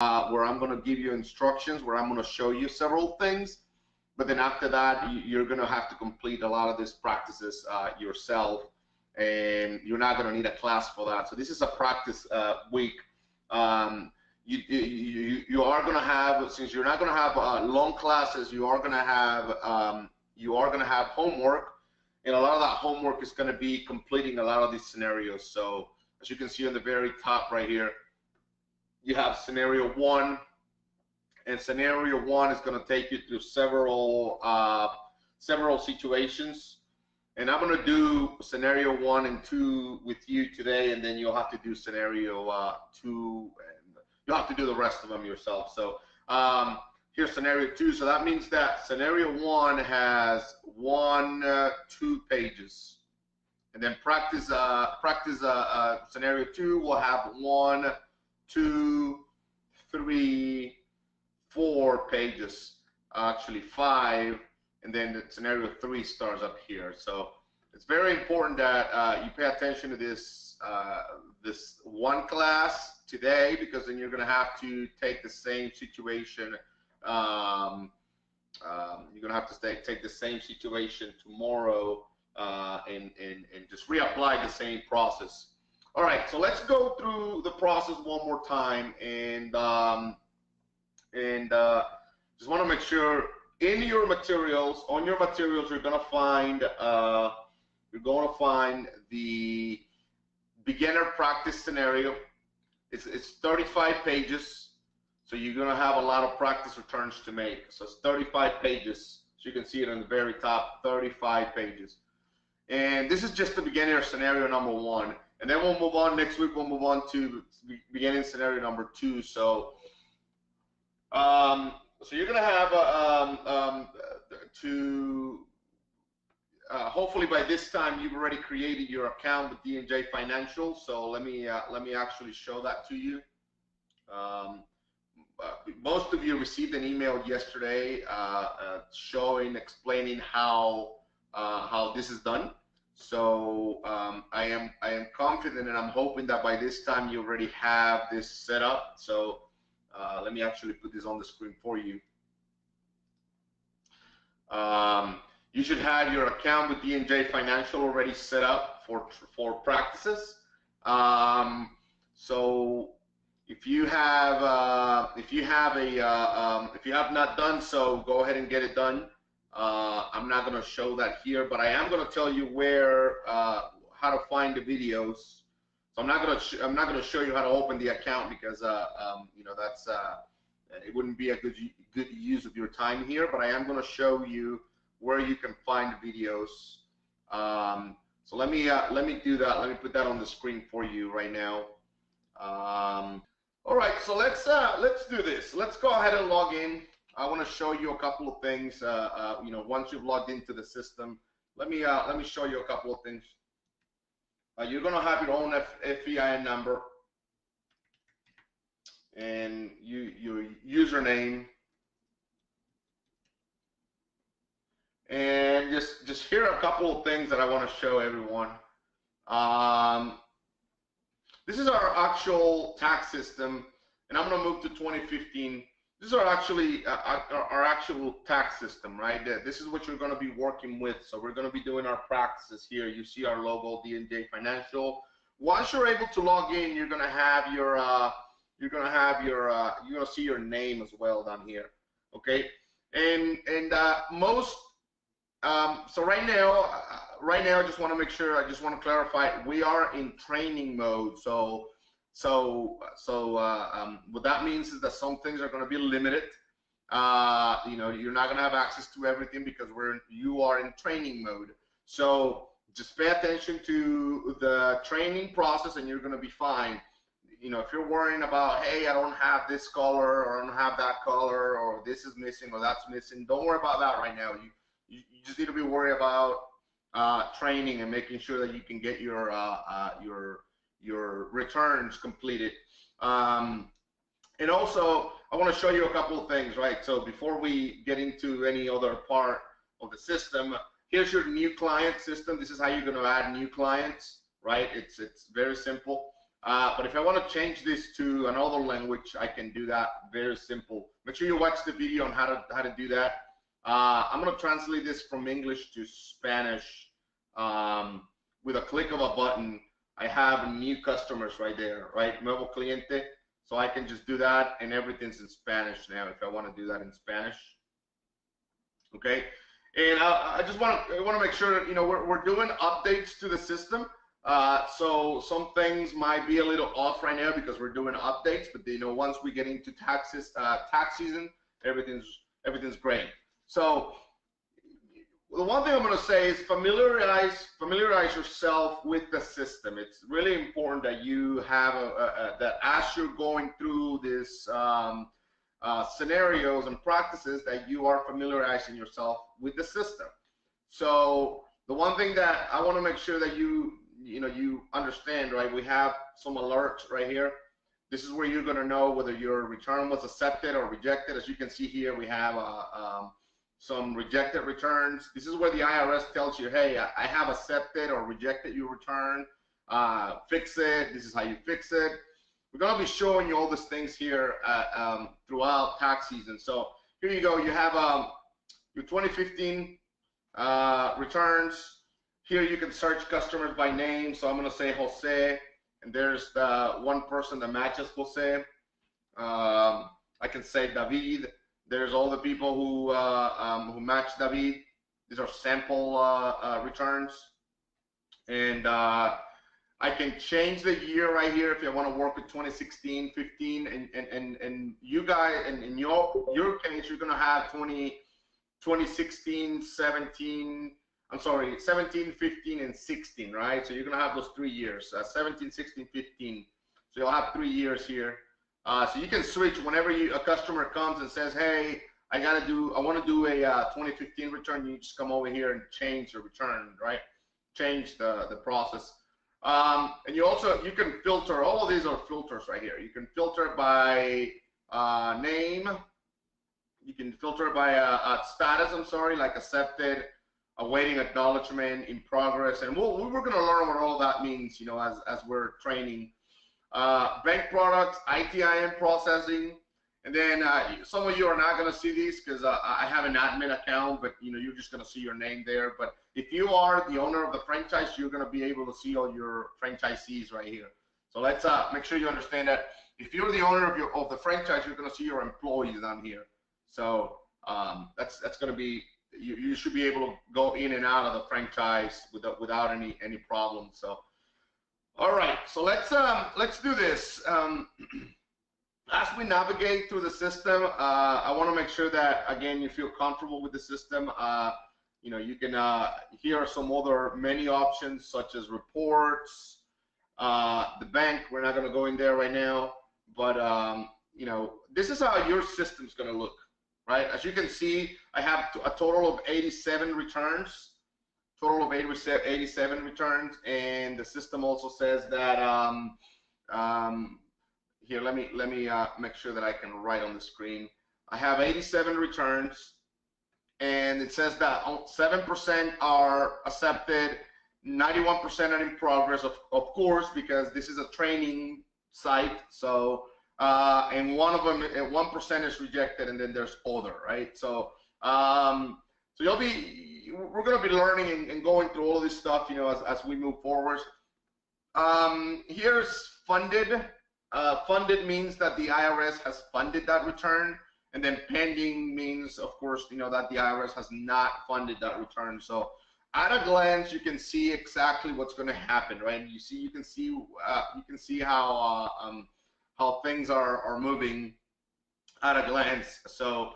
where I'm going to give you instructions, where I'm going to show you several things. But then after that, you're going to have to complete a lot of these practices yourself, and you're not going to need a class for that. So this is a practice week. You are going to have, since you're not going to have long classes, you are going to have homework, and a lot of that homework is going to be completing a lot of these scenarios. So as you can see on the very top right here, you have scenario 1, and scenario 1 is going to take you through several situations. And I'm going to do scenario 1 and 2 with you today, and then you'll have to do scenario 2, and you'll have to do the rest of them yourself. So here's scenario 2. So that means that scenario 1 has 2 pages, and then practice scenario 2 will have 1, 2, 3, 4 pages, actually 5. And then the scenario 3 starts up here. So it's very important that you pay attention to this this one class today, because then you're going to have to take the same situation. You're going to have to take the same situation tomorrow and just reapply the same process. All right, so let's go through the process one more time, and just want to make sure. In your materials, on your materials, you're going to find the beginner practice scenario. It's 35 pages, so you're going to have a lot of practice returns to make. So it's 35 pages. So you can see it on the very top, 35 pages. And this is just the beginner scenario number 1. And then we'll move on. Next week, we'll move on to beginning scenario number 2. So you're going to have hopefully by this time you've already created your account with D&J Financial. So let me actually show that to you. Most of you received an email yesterday explaining how this is done. So I am confident, and I'm hoping that by this time you already have this set up. So let me actually put this on the screen for you. You should have your account with D&J Financial already set up for practices. So if you have not done so, go ahead and get it done. I'm not going to show that here, but I am going to tell you where how to find the videos. So I'm not going to show you how to open the account, because you know, that's it wouldn't be a good use of your time here. But I am going to show you where you can find videos. So let me do that. Let me put that on the screen for you right now. All right, so let's do this. Let's go ahead and log in. I want to show you a couple of things. You know, once you've logged into the system, let me show you a couple of things. You're going to have your own FEIN number and your username, and just here are a couple of things that I want to show everyone. This is our actual tax system, and I'm going to move to 2015. This is our actual tax system, right? This is what you're going to be working with. So we're going to be doing our practices here. You see our logo, D&J Financial. Once you're able to log in, you're going to have your you're going to see your name as well down here. Okay, and most so right now I just want to make sure, I just want to clarify, we are in training mode. So what that means is that some things are going to be limited. You know, you're not going to have access to everything because you are in training mode. So just pay attention to the training process, and you're going to be fine. You know, if you're worrying about, hey, I don't have this color, or I don't have that color, or this is missing, or that's missing, don't worry about that right now. You just need to be worried about training and making sure that you can get your returns completed. And also, I want to show you a couple of things, right? So before we get into any other part of the system, here's your new client system. This is how you're going to add new clients, right? It's very simple. But if I want to change this to another language, I can do that. Very simple. Make sure you watch the video on how to do that. I'm going to translate this from English to Spanish with a click of a button. I have new customers right there, right? Nuevo cliente. So I can just do that, and everything's in Spanish now if I want to do that in Spanish. Okay. And I just want to make sure that, you know, we're doing updates to the system. So some things might be a little off right now because we're doing updates, but you know, once we get into tax season, everything's great. So the one thing I'm going to say is familiarize yourself with the system. It's really important that you have that as you're going through this scenarios and practices, that you are familiarizing yourself with the system. So the one thing that I want to make sure that you understand, right? We have some alerts right here. This is where you're going to know whether your return was accepted or rejected. As you can see here, we have some rejected returns. This is where the IRS tells you, hey, I have accepted or rejected your return. Fix it. This is how you fix it. We're going to be showing you all these things here throughout tax season. So here you go. You have your 2015 returns. Here you can search customers by name. So I'm going to say Jose, and there's the one person that matches Jose. I can say David. There's all the people who match David. These are sample returns, and I can change the year right here if I want to work with 2016, 15, and you guys, and in your case, you're gonna have 2016, 17. I'm sorry, 17, 15, and 16, right? So you're gonna have those 3 years, 17, 16, 15. So you'll have 3 years here. So you can switch whenever a customer comes and says, hey, I want to do a 2015 return. You just come over here and change the return, right? Change the process. And you can filter. All of these are filters right here. You can filter by name. You can filter by status. I'm sorry, like accepted, awaiting acknowledgement, in progress, and we're going to learn what all that means, you know, as we're training. Bank products, ITIN processing, and then some of you are not going to see these because I have an admin account, but you know, you're just going to see your name there. But if you are the owner of the franchise, you're going to be able to see all your franchisees right here. So let's make sure you understand that if you're the owner of the franchise, you're going to see your employees down here. So that's going to be, you should be able to go in and out of the franchise without any problems. So. All right, so let's do this. As we navigate through the system, I want to make sure that, again, you feel comfortable with the system. You know, you can here are some other menu options such as reports, the bank. We're not going to go in there right now, but you know, this is how your system's going to look, right? As you can see, I have a total of 87 returns. Total of 87 returns, and the system also says that here, let me make sure that I can write on the screen. I have 87 returns, and it says that 7% are accepted, 91% are in progress, of course, because this is a training site. So and one of them, 1% is rejected, and then there's other, right? So so we're going to be learning and going through all this stuff, you know, as we move forward. Here's funded. Funded means that the IRS has funded that return, and then pending means, of course, you know, that the IRS has not funded that return. So at a glance, you can see exactly what's going to happen, right? You can see how things are moving at a glance. So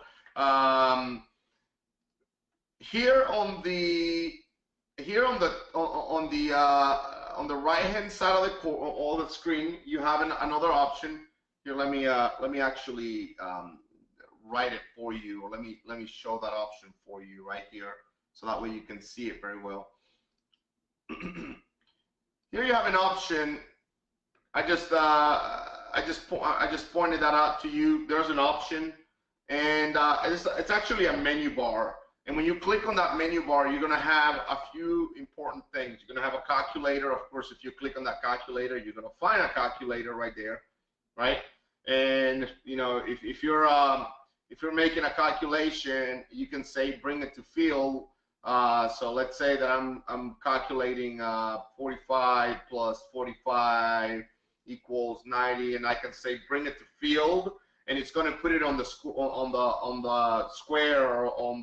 here on the right hand side of the screen, you have another option. Here, let me actually write it for you, or let me show that option for you right here, so that way you can see it very well. Here you have an option. I just pointed that out to you. There's an option, and it's actually a menu bar. And when you click on that menu bar, you're going to have a few important things. You're going to have a calculator. Of course, if you click on that calculator, you're going to find a calculator right there, right? And you know, if you're making a calculation, you can say bring it to field. So let's say that I'm calculating 45 plus 45 equals 90, and I can say bring it to field, and it's going to put it on the square or on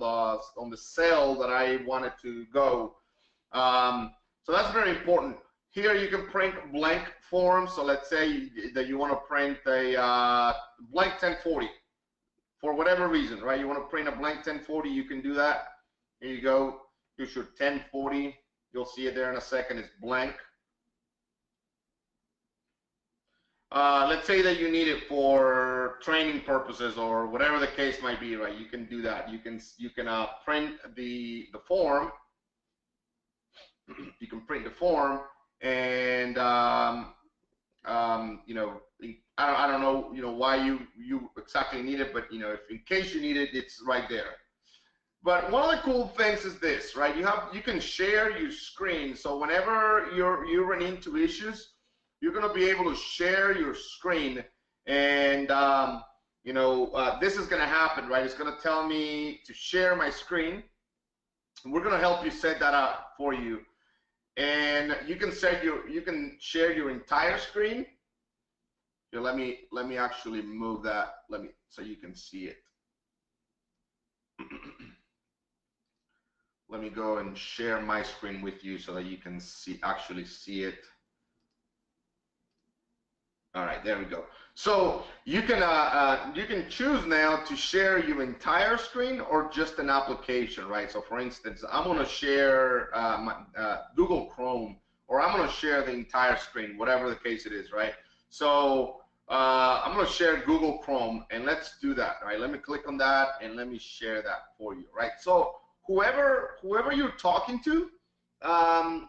the cell that I want it to go. So that's very important. Here you can print blank forms. So let's say that you want to print a blank 1040 for whatever reason, right? You want to print a blank 1040, you can do that. Here you go. Here's your 1040. You'll see it there in a second. It's blank. Let's say that you need it for training purposes or whatever the case might be, right? You can do that. You can print the form. You can print the form, and you know, I don't know, you know, why you exactly need it, but you know, if in case you need it, it's right there. But one of the cool things is this, right? You can share your screen, so whenever you run into issues, you're going to be able to share your screen, and you know, this is going to happen, right? It's going to tell me to share my screen. We're going to help you set that up for you, and you can share your entire screen. Here, let me actually move that. So you can see it. Let me go and share my screen with you so that you can actually see it. All right, there we go. So you can choose now to share your entire screen or just an application, right? So for instance, I'm going to share Google Chrome, or I'm going to share the entire screen, whatever the case it is, right? So I'm going to share Google Chrome, and let's do that, right? Let me click on that, and let me share that for you, right? So whoever you're talking to,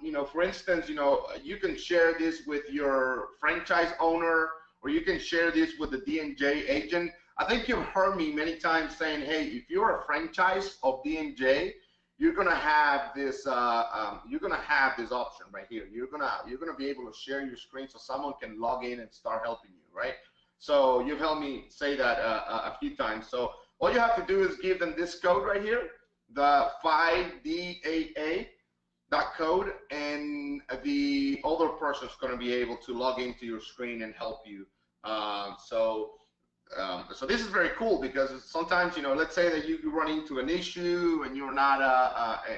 you know, for instance, you know, you can share this with your franchise owner, or you can share this with the D&J agent. I think you've heard me many times saying, hey, if you're a franchise of D&J, you're gonna have this option right here. You're gonna be able to share your screen so someone can log in and start helping you, right? So you've heard me say that a few times. So all you have to do is give them this code right here, the 5DAA. That code, and the other person is going to be able to log into your screen and help you. So this is very cool, because sometimes, you know, let's say that you run into an issue and you're not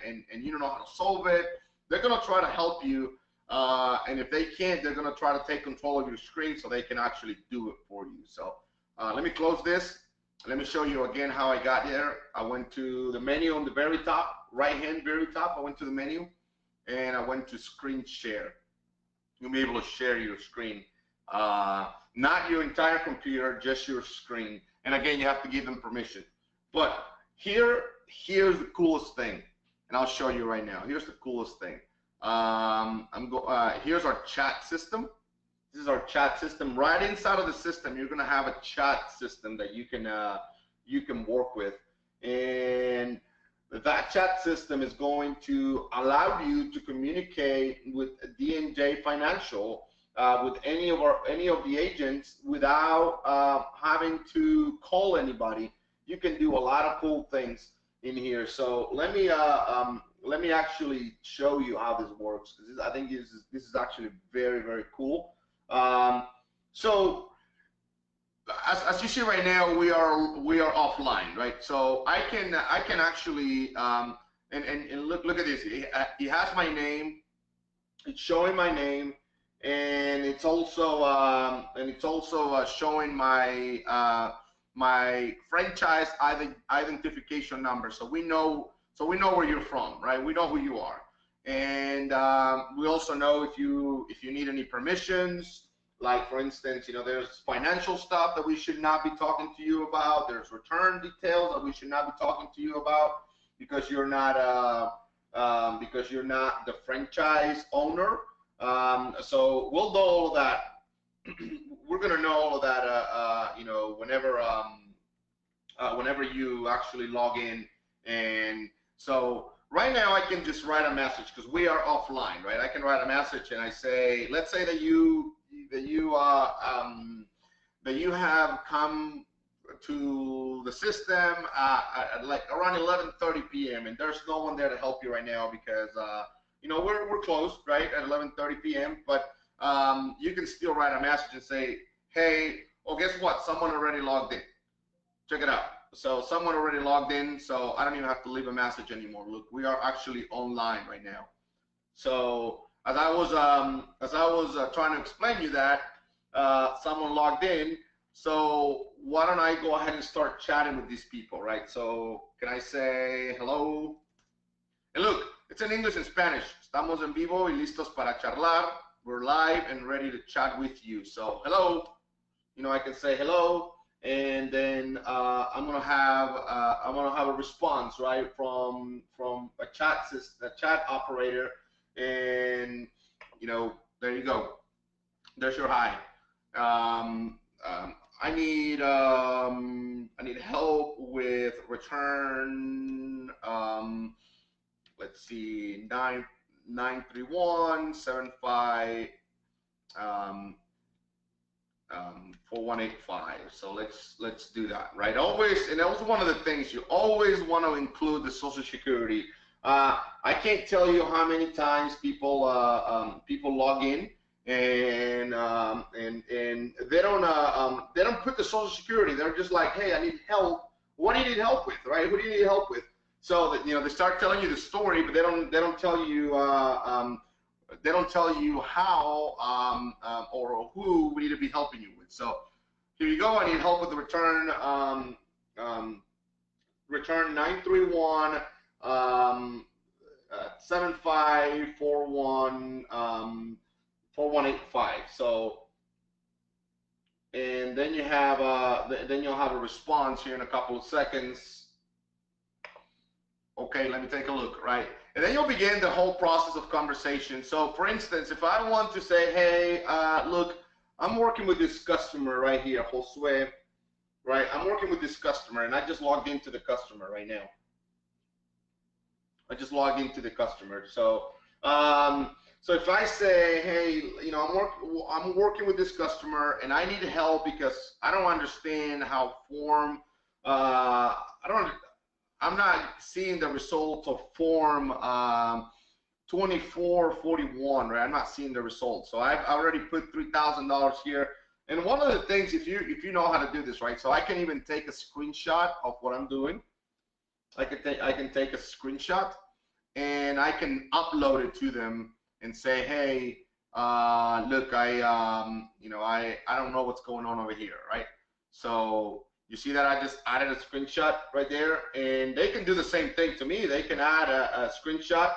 and you don't know how to solve it. They're going to try to help you, and if they can't, they're going to try to take control of your screen so they can actually do it for you. So let me close this. Let me show you again how I got there. I went to the menu on the very top, right hand, very top. I went to the menu, and I went to screen share. You'll be able to share your screen, not your entire computer, just your screen. And again, you have to give them permission. But here's the coolest thing, and I'll show you right now. Here's the coolest thing. Here's our chat system. This is our chat system. Right inside of the system, you're gonna have a chat system that you can work with, and that chat system is going to allow you to communicate with D&J Financial, with any of the agents, without having to call anybody. You can do a lot of cool things in here. So let me actually show you how this works, because I think this is actually very, very cool. So as you see right now, we are offline, right? So I can actually and look at this. It has my name. It's showing my name, and it's also showing my my franchise identification number. So we know where you're from, right? We know who you are, and we also know if you need any permissions. Like, for instance, you know, there's financial stuff that we should not be talking to you about. There's return details that we should not be talking to you about, because you're not the franchise owner. So we'll know all of that. We're gonna know all of that, you know, whenever you actually log in and So right now I can just write a message because we are offline, right? I can write a message and I say, let's say that you have come to the system at like around 11:30 p.m. and there's no one there to help you right now because we're closed, right, at 11:30 p.m. But you can still write a message and say, hey, oh, guess what? Someone already logged in. Check it out. So someone already logged in, so I don't even have to leave a message anymore. Look, we are actually online right now. So as I was trying to explain to you that someone logged in. So why don't I go ahead and start chatting with these people, right? So can I say hello? And look, it's in English and Spanish. Estamos en vivo y listos para charlar. We're live and ready to chat with you. So hello. I can say hello, and then I'm gonna have a response, right, from a chat operator, and there you go. There's your hi. I need help with return. Let's see, 93175 4185. So let's do that, right? Always, and that was one of the things, you always want to include the Social Security. I can't tell you how many times people log in and they don't put the Social Security. They're just like, hey, I need help. What do you need help with, right? Who do you need help with? So that they start telling you the story, but they don't tell you how or who we need to be helping you with. So here you go. I need help with the return. Return 931 7541 4185. So, and then you'll have a response here in a couple of seconds. Okay, let me take a look, right? And then you'll begin the whole process of conversation. So for instance, if I want to say, hey, look, I'm working with this customer right here, Josue, right? I'm working with this customer, and I just logged into the customer right now. I just logged into the customer. So so if I say, hey, I'm working with this customer, and I need help because I don't understand how form, I'm not seeing the results of form 2441, right? I'm not seeing the results. So I've already put $3,000 here. And one of the things, if you know how to do this, right? So I can even take a screenshot of what I'm doing. I can take a screenshot and I can upload it to them and say, hey, look, I don't know what's going on over here, right? So you see that I just added a screenshot right there, and they can do the same thing to me. They can add a screenshot.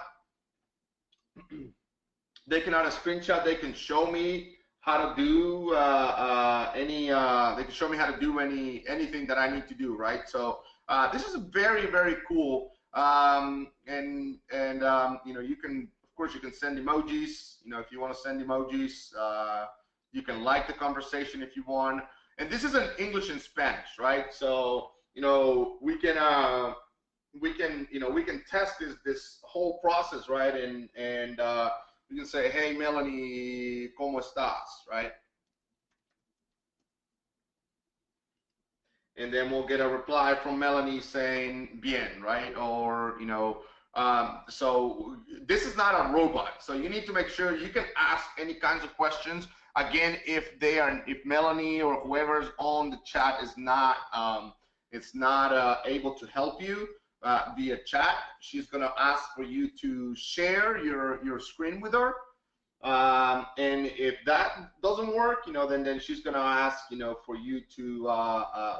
They can add a screenshot. They can show me how to do they can show me how to do anything that I need to do, right? So this is very, very cool. You can, of course, you can send emojis. If you want to send emojis, you can like the conversation if you want. And this is in English and Spanish, right? So we can test this whole process, right? And we can say, hey, Melanie, ¿cómo estás, right? And then we'll get a reply from Melanie saying bien, right? Or so this is not a robot, so you need to make sure you can ask any kinds of questions. Again, if Melanie or whoever's on the chat is not able to help you via chat, she's gonna ask for you to share your screen with her. And if that doesn't work, then she's gonna ask, for you to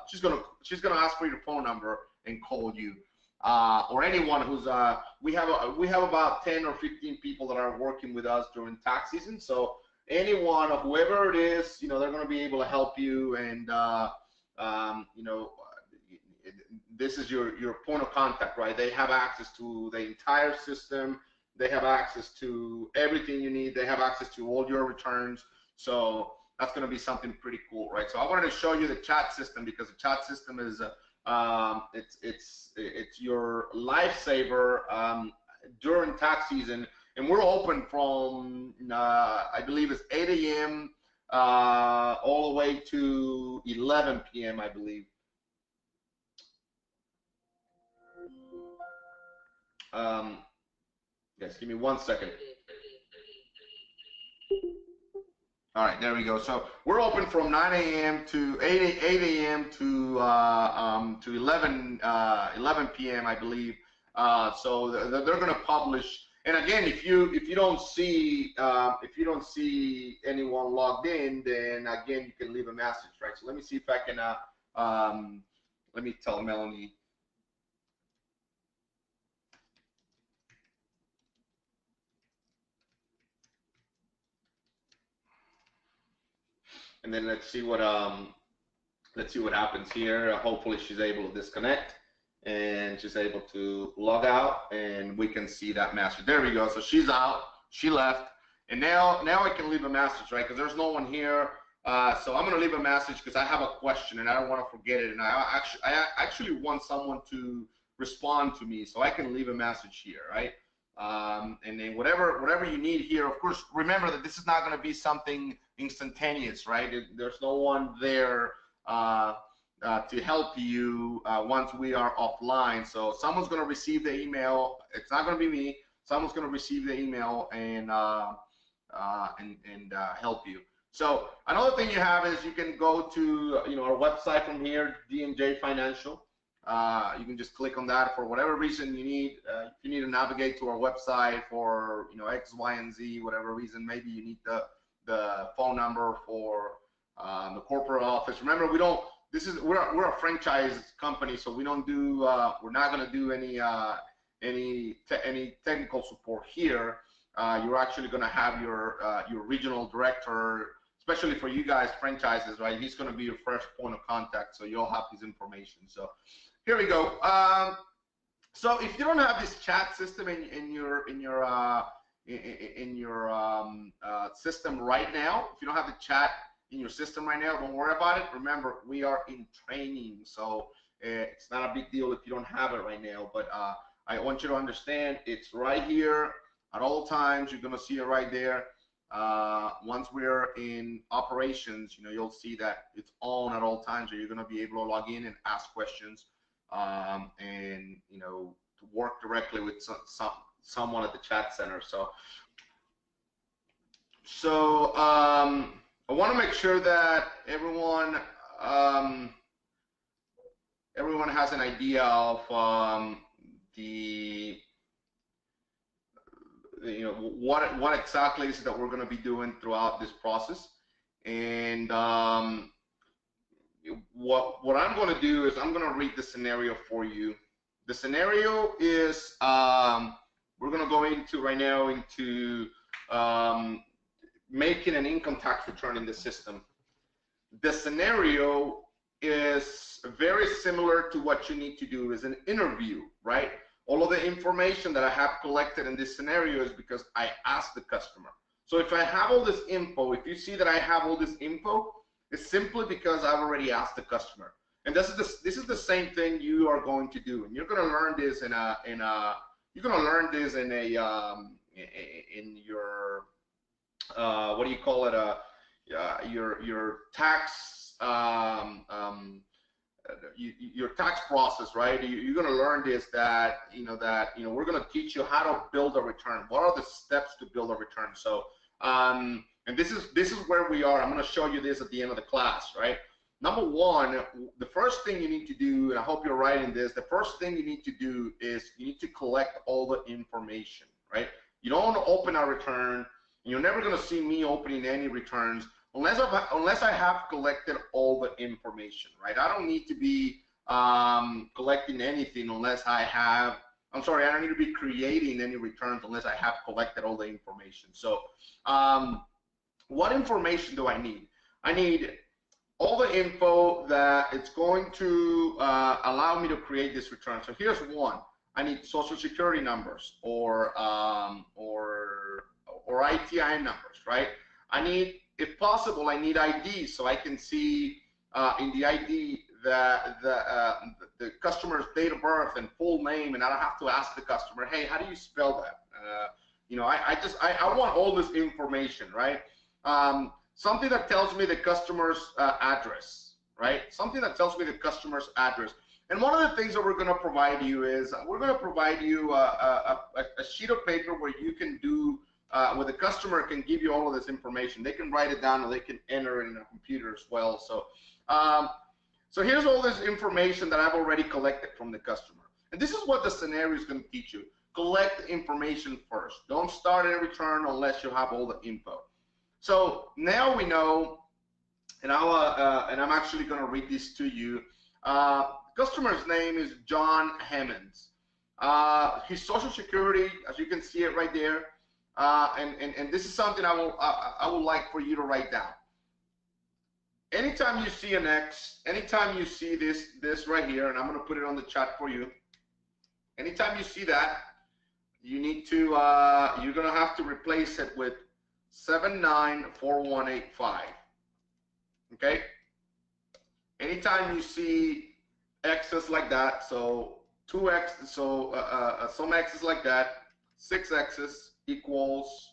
she's gonna ask for your phone number and call you. Or anyone who's we have about 10 or 15 people that are working with us during tax season. So anyone or whoever it is, they're going to be able to help you, and this is your point of contact, right? They have access to the entire system. They have access to everything you need. They have access to all your returns. So that's going to be something pretty cool, right? So I wanted to show you the chat system because the chat system is It's your lifesaver during tax season, and we're open from I believe it's 8 a.m. All the way to 11 p.m. I believe. Yes, give me 1 second. All right, there we go. So we're open from 9 a.m. to 8 a.m. to 11 p.m. I believe. So they're going to publish. And again, if you don't see anyone logged in, then again you can leave a message, right? So let me see if I can. Let me tell Melanie. And then let's see what happens here. Hopefully she's able to disconnect and she's able to log out, and we can see that message. There we go. So she's out, she left, and now I can leave a message, right? Because there's no one here. So I'm gonna leave a message because I have a question and I don't want to forget it, and I actually want someone to respond to me, so I can leave a message here, right? And then whatever you need here, of course, remember that this is not going to be something instantaneous, right? There's no one there to help you once we are offline. So someone's going to receive the email. It's not going to be me. Someone's going to receive the email and help you. So another thing you have is you can go to our website from here, D&J Financial. You can just click on that for whatever reason you need. If you need to navigate to our website for X, Y, and Z, whatever reason, maybe you need the phone number for the corporate office. Remember, we're a franchise company, so we don't do we're not going to do any technical support here. You're actually going to have your regional director, especially for you guys franchises, right? He's going to be your first point of contact, so you'll have his information. So here we go. So if you don't have this chat system in your system right now, if you don't have the chat in your system right now, don't worry about it. Remember, we are in training, so it's not a big deal if you don't have it right now. But I want you to understand it's right here at all times. You're gonna see it right there. Once we're in operations, you'll see that it's on at all times, so you're gonna be able to log in and ask questions. And to work directly with someone at the chat center. So I want to make sure that everyone has an idea of what exactly is it that we're going to be doing throughout this process. And what I'm going to do is I'm going to read the scenario for you. The scenario is we're going to go into right now into making an income tax return in the system. The scenario is very similar to what you need to do is an interview, right? All of the information that I have collected in this scenario is because I asked the customer. So if I have all this info, if you see that I have all this info, it's simply because I've already asked the customer. And this is the same thing you are going to do, and you're going to learn this in your what do you call it? Your tax your tax process, right? You're going to learn this that we're going to teach you how to build a return. What are the steps to build a return? So and this is where we are. I'm going to show you this at the end of the class, right? Number one, the first thing you need to do, and I hope you're writing this, the first thing you need to do is you need to collect all the information, right? You don't want to open a return, and you're never going to see me opening any returns unless I have collected all the information, right? I don't need to be collecting anything unless I have, I don't need to be creating any returns unless I have collected all the information. So what information do I need? I need all the info that it's going to allow me to create this return. So here's one. I need social security numbers or ITIN numbers, right? I need, if possible, I need ID so I can see in the ID the customer's date of birth and full name, and I don't have to ask the customer, hey, how do you spell that? You know, I want all this information, right? Something that tells me the customer's address, right? Something that tells me the customer's address. And one of the things that we're going to provide you is we're going to provide you a sheet of paper where you can do, where the customer can give you all of this information. They can write it down or they can enter it in a computer as well. So, so here's all this information that I've already collected from the customer. And this is what the scenario is going to teach you. Collect information first. Don't start a return unless you have all the info. So now we know, and I'm actually going to read this to you. Customer's name is John Hammonds. His social security, as you can see it right there, and this is something I would like for you to write down. Anytime you see an X, anytime you see this right here, and I'm going to put it on the chat for you. Anytime you see that, you need to you're going to have to replace it with 794185. Okay. Anytime you see X's like that, so 2X, so some X's like that, 6 X's equals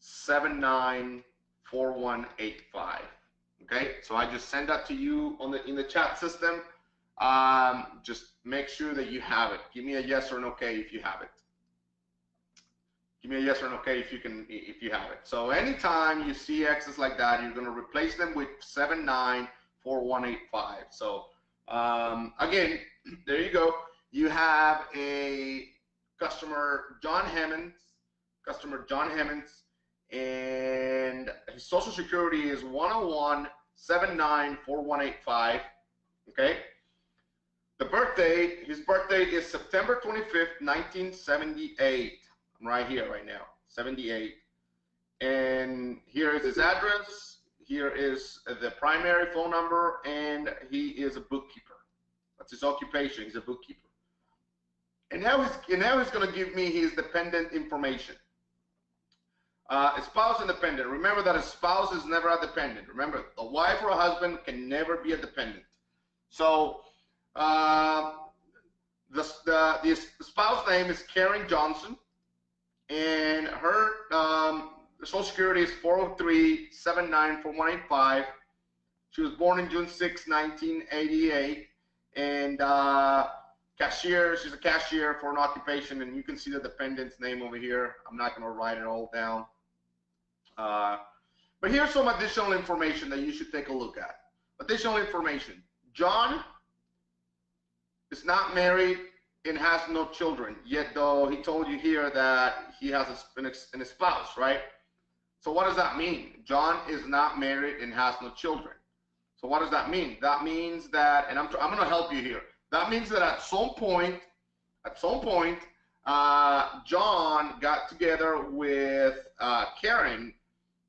794185. Okay, so I just send that to you on in the chat system. Just make sure that you have it. Give me a yes or an okay if you have it. Give me a yes or an okay if you have it. So anytime you see X's like that, you're going to replace them with 794185. So again, there you go. You have a customer, John Hammonds, and his social security is 101794185. Okay. The birthday, his birthday is September 25th, 1978. I'm right here, right now, 78. And here is his address. Here is the primary phone number, and he is a bookkeeper. That's his occupation. He's a bookkeeper. And now he's going to give me his dependent information. A spouse and dependent. Remember that a spouse is never a dependent. Remember, a wife or a husband can never be a dependent. So the spouse name is Karen Johnson, and her social security is 403794185. She was born in June 6, 1988, and cashier. She's a cashier for an occupation, and you can see the dependent's name over here. I'm not going to write it all down. But here's some additional information that you should take a look at. Additional information. John is not married and has no children, yet though he told you here that he has a spouse, right? So what does that mean? John is not married and has no children. So what does that mean? That means that, and I'm going to help you here. That means that at some point, John got together with Karen,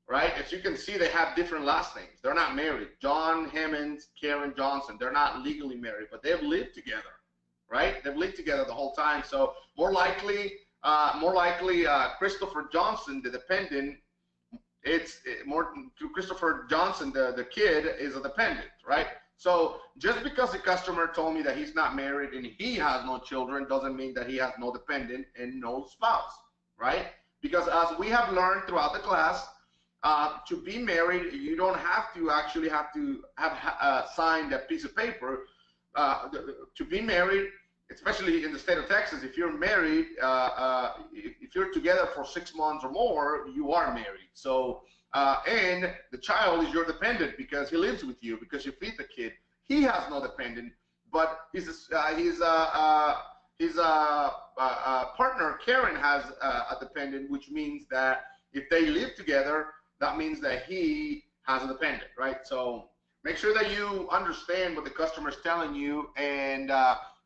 right? As you can see, they have different last names. They're not married. John Hammonds, Karen Johnson. They're not legally married, but they've lived together, right? They've lived together the whole time. So more likely, Christopher Johnson, the dependent, it's more to Christopher Johnson, the kid, is a dependent, right? So just because the customer told me that he's not married and he has no children doesn't mean that he has no dependent and no spouse, right? Because as we have learned throughout the class, to be married, you don't have to actually have signed a piece of paper. To be married, especially in the state of Texas, if you're married, if you're together for 6 months or more, you are married. So, and the child is your dependent because he lives with you, because you feed the kid. He has no dependent, but his partner, Karen, has a dependent, which means that if they live together, that means that he has a dependent, right? So make sure that you understand what the customer is telling you, and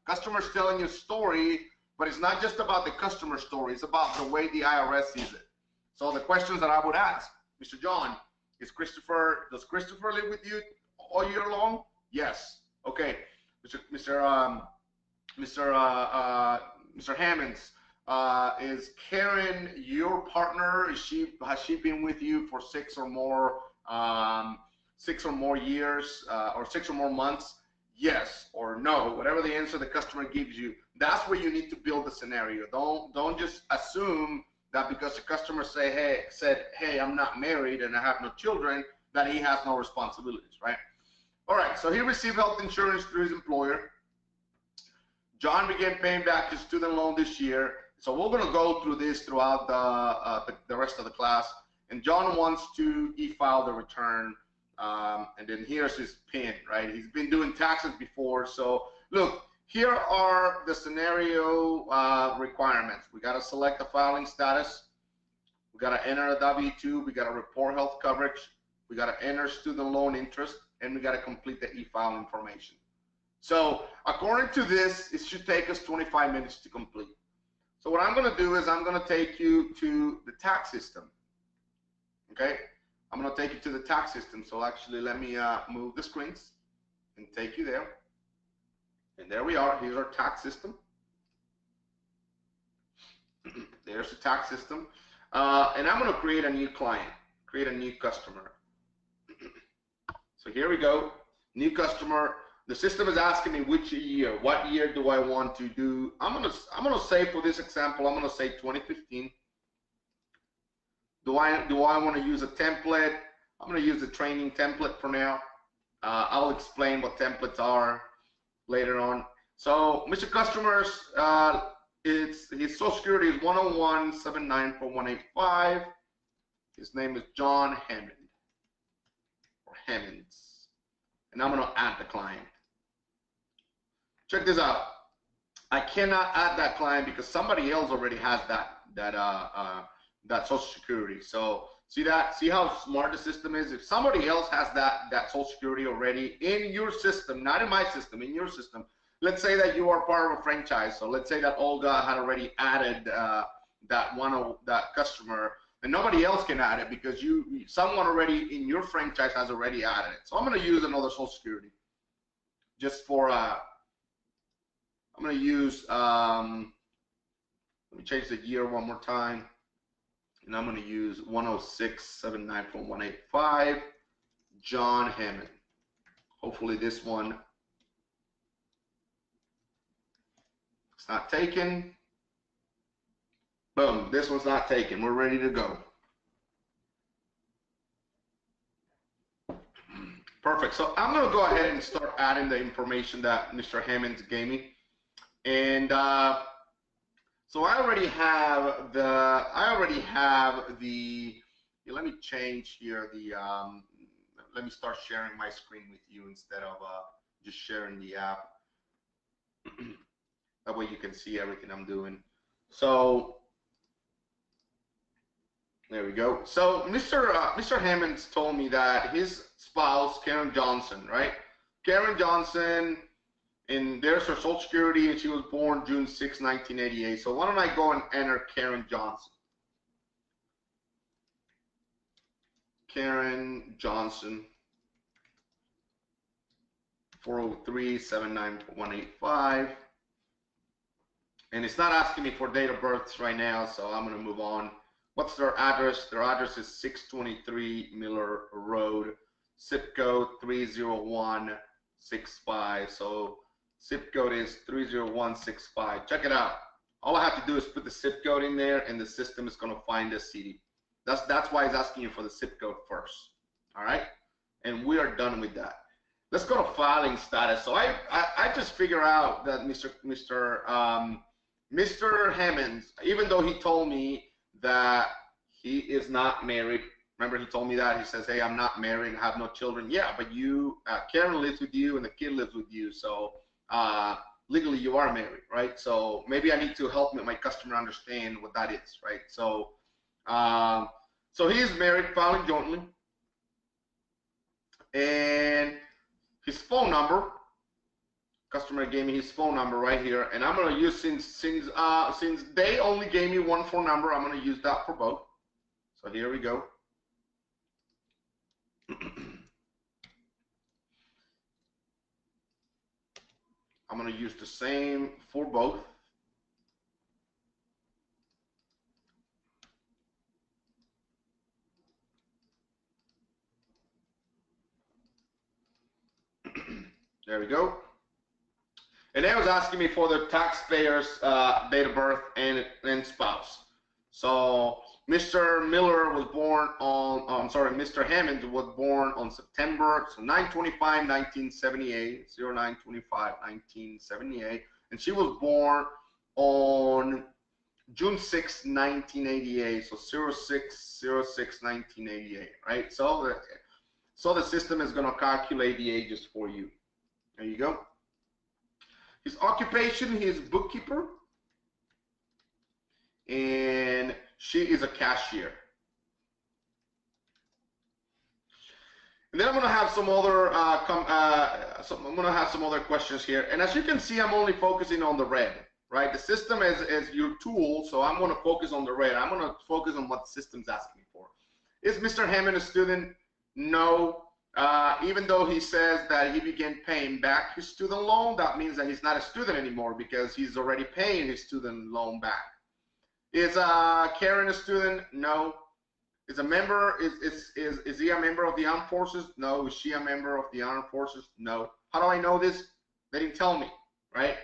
customer's telling you a story, but it's not just about the customer story, it's about the way the IRS sees it. So the questions that I would ask, Mr. John, does Christopher live with you all year long? Yes. Okay. Mr. Hammonds, is Karen your partner? Has she been with you for 6 or more 6 or more years or 6 or more months, yes or no, whatever the answer the customer gives you, that's where you need to build the scenario. Don't just assume that because the customer said, hey, I'm not married and I have no children, that he has no responsibilities, right? All right, so he received health insurance through his employer. John began paying back his student loan this year. So we're going to go through this throughout the rest of the class. And John wants to e-file the return. And then here's his PIN, right? He's been doing taxes before. So look, here are the scenario requirements. We got to select the filing status. We got to enter a W-2. We got to report health coverage. We got to enter student loan interest. And we got to complete the e-file information. So according to this, it should take us 25 minutes to complete. So what I'm going to do is I'm going to take you to the tax system. Okay, I'm going to take you to the tax system. So actually, let me move the screens and take you there. And there we are. Here's our tax system. There's the tax system. And I'm going to create a new client, create a new customer. So here we go, new customer. The system is asking me which year, what year do I want to do. I'm gonna say for this example, I'm gonna say 2015. Do I want to use a template? I'm gonna use the training template for now. I'll explain what templates are later on. So Mr. Customers, his Social Security is 101-794-185. His name is John Hammond or Hammonds, and I'm gonna add the client. Check this out. I cannot add that client because somebody else already has that Social Security. So see how smart the system is? If somebody else has that Social Security already in your system, not in my system, in your system. Let's say that you are part of a franchise. So let's say that Olga had already added that customer, and nobody else can add it because someone already in your franchise has already added it. So I'm going to use another Social Security just for I'm going to use, let me change the year one more time, and I'm going to use 106-794-185, John Hammond. Hopefully this one, it's not taken. Boom, this one's not taken. We're ready to go. Perfect. So I'm going to go ahead and start adding the information that Mr. Hammonds gave me. And so I already have the, let me change here let me start sharing my screen with you instead of just sharing the app. That way you can see everything I'm doing. So there we go. So Mr. Hammonds told me that his spouse, Karen Johnson, right? Karen Johnson, and there's her Social Security, and she was born June 6, 1988. So why don't I go and enter Karen Johnson? Karen Johnson, 403-794-185. And it's not asking me for date of births right now, so I'm going to move on. What's their address? Their address is 623 Miller Road, zip code 30165. So zip code is 30165. Check it out. All I have to do is put the zip code in there, and the system is going to find the CD. That's why it's asking you for the zip code first. All right, and we are done with that. Let's go to filing status. So I just figure out that Mr. Hammonds, even though he told me that he is not married. Remember, he told me that. He says, hey, I'm not married, I have no children. Yeah, but you, Karen lives with you and the kid lives with you. So legally you are married, right? So maybe I need to help my customer understand what that is, right? So so he is married, filing jointly. And his phone number, customer gave me his phone number right here, and I'm going to use, since they only gave me one phone number, I'm going to use that for both. So here we go. I'm going to use the same for both. There we go. And then it was asking me for the taxpayer's date of birth and spouse. So Mr. Miller was born on, Mr. Hammond was born on September, so 9/25, 1978, 09/25, 1978. And she was born on June 6, 1988, so 06/06/1988, right? So the system is going to calculate the ages for you. There you go. His occupation, he is a bookkeeper, and she is a cashier. And then I'm going to have some other questions here. And as you can see, I'm only focusing on the red, right? The system is your tool, so I'm going to focus on the red. I'm going to focus on what the system's asking me for. Is Mr. Hammond a student? No. Even though he says that he began paying back his student loan, that means that he's not a student anymore because he's already paying his student loan back. Is Karen a student? No. Is a member? Is he a member of the armed forces? No. Is she a member of the armed forces? No. How do I know this? They didn't tell me, right?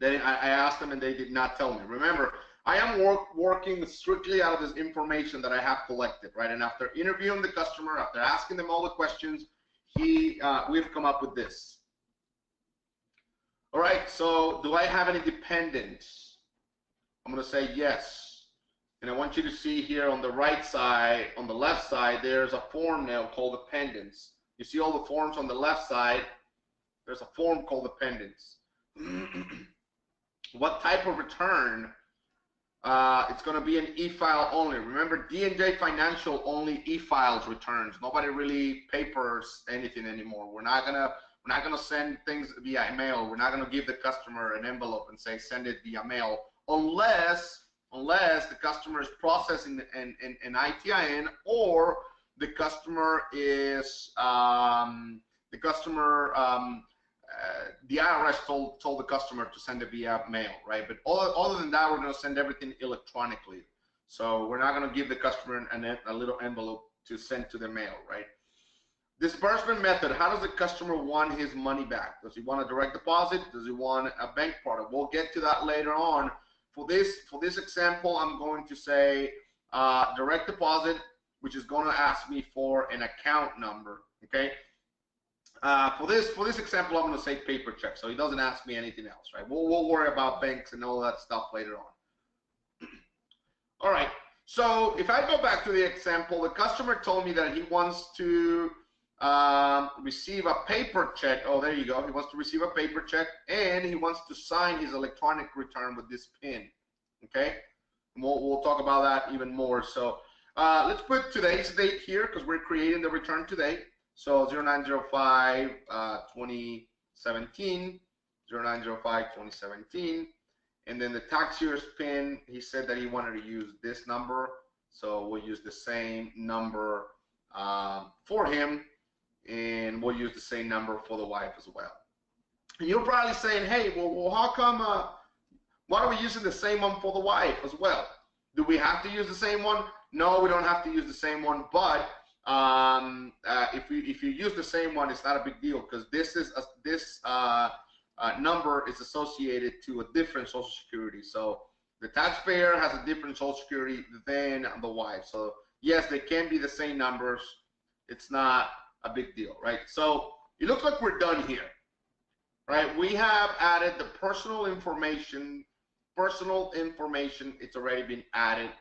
I asked them and they did not tell me. Remember, I am working strictly out of this information that I have collected, right? And after interviewing the customer, after asking them all the questions, we've come up with this. All right, so do I have any dependents? I'm going to say yes. And I want you to see here on the right side, on the left side, there's a form now called dependents. You see all the forms on the left side, there's a form called dependents. What type of return? It's going to be an e-file only. Remember, D&J Financial only e-files returns. Nobody really papers anything anymore. We're not gonna send things via email. We're not gonna give the customer an envelope and say send it via mail, unless the customer is processing an ITIN, or the customer is the IRS told the customer to send it via mail, right? But other than that, we're going to send everything electronically. So we're not going to give the customer a little envelope to send to the mail, right? Disbursement method. How does the customer want his money back? Does he want a direct deposit? Does he want a bank product? We'll get to that later on. For this example, I'm going to say direct deposit, which is going to ask me for an account number, okay? For this example, I'm going to say paper check, so he doesn't ask me anything else, right? We'll worry about banks and all that stuff later on. All right, so if I go back to the example, the customer told me that he wants to receive a paper check. Oh, there you go. He wants to receive a paper check, and he wants to sign his electronic return with this PIN, okay? And we'll talk about that even more. So let's put today's date here because we're creating the return today. So 0905 2017, 0905 2017, and then the tax year's PIN, he said that he wanted to use this number, so we'll use the same number for him, and we'll use the same number for the wife as well. And you're probably saying, hey, well how come, why are we using the same one for the wife as well? Do we have to use the same one? No, we don't have to use the same one, but if you use the same one, it's not a big deal because this number is associated to a different Social Security. So the taxpayer has a different Social Security than the wife. So yes, they can be the same numbers. It's not a big deal, right? So it looks like we're done here, right? We have added the personal information. It's already been added.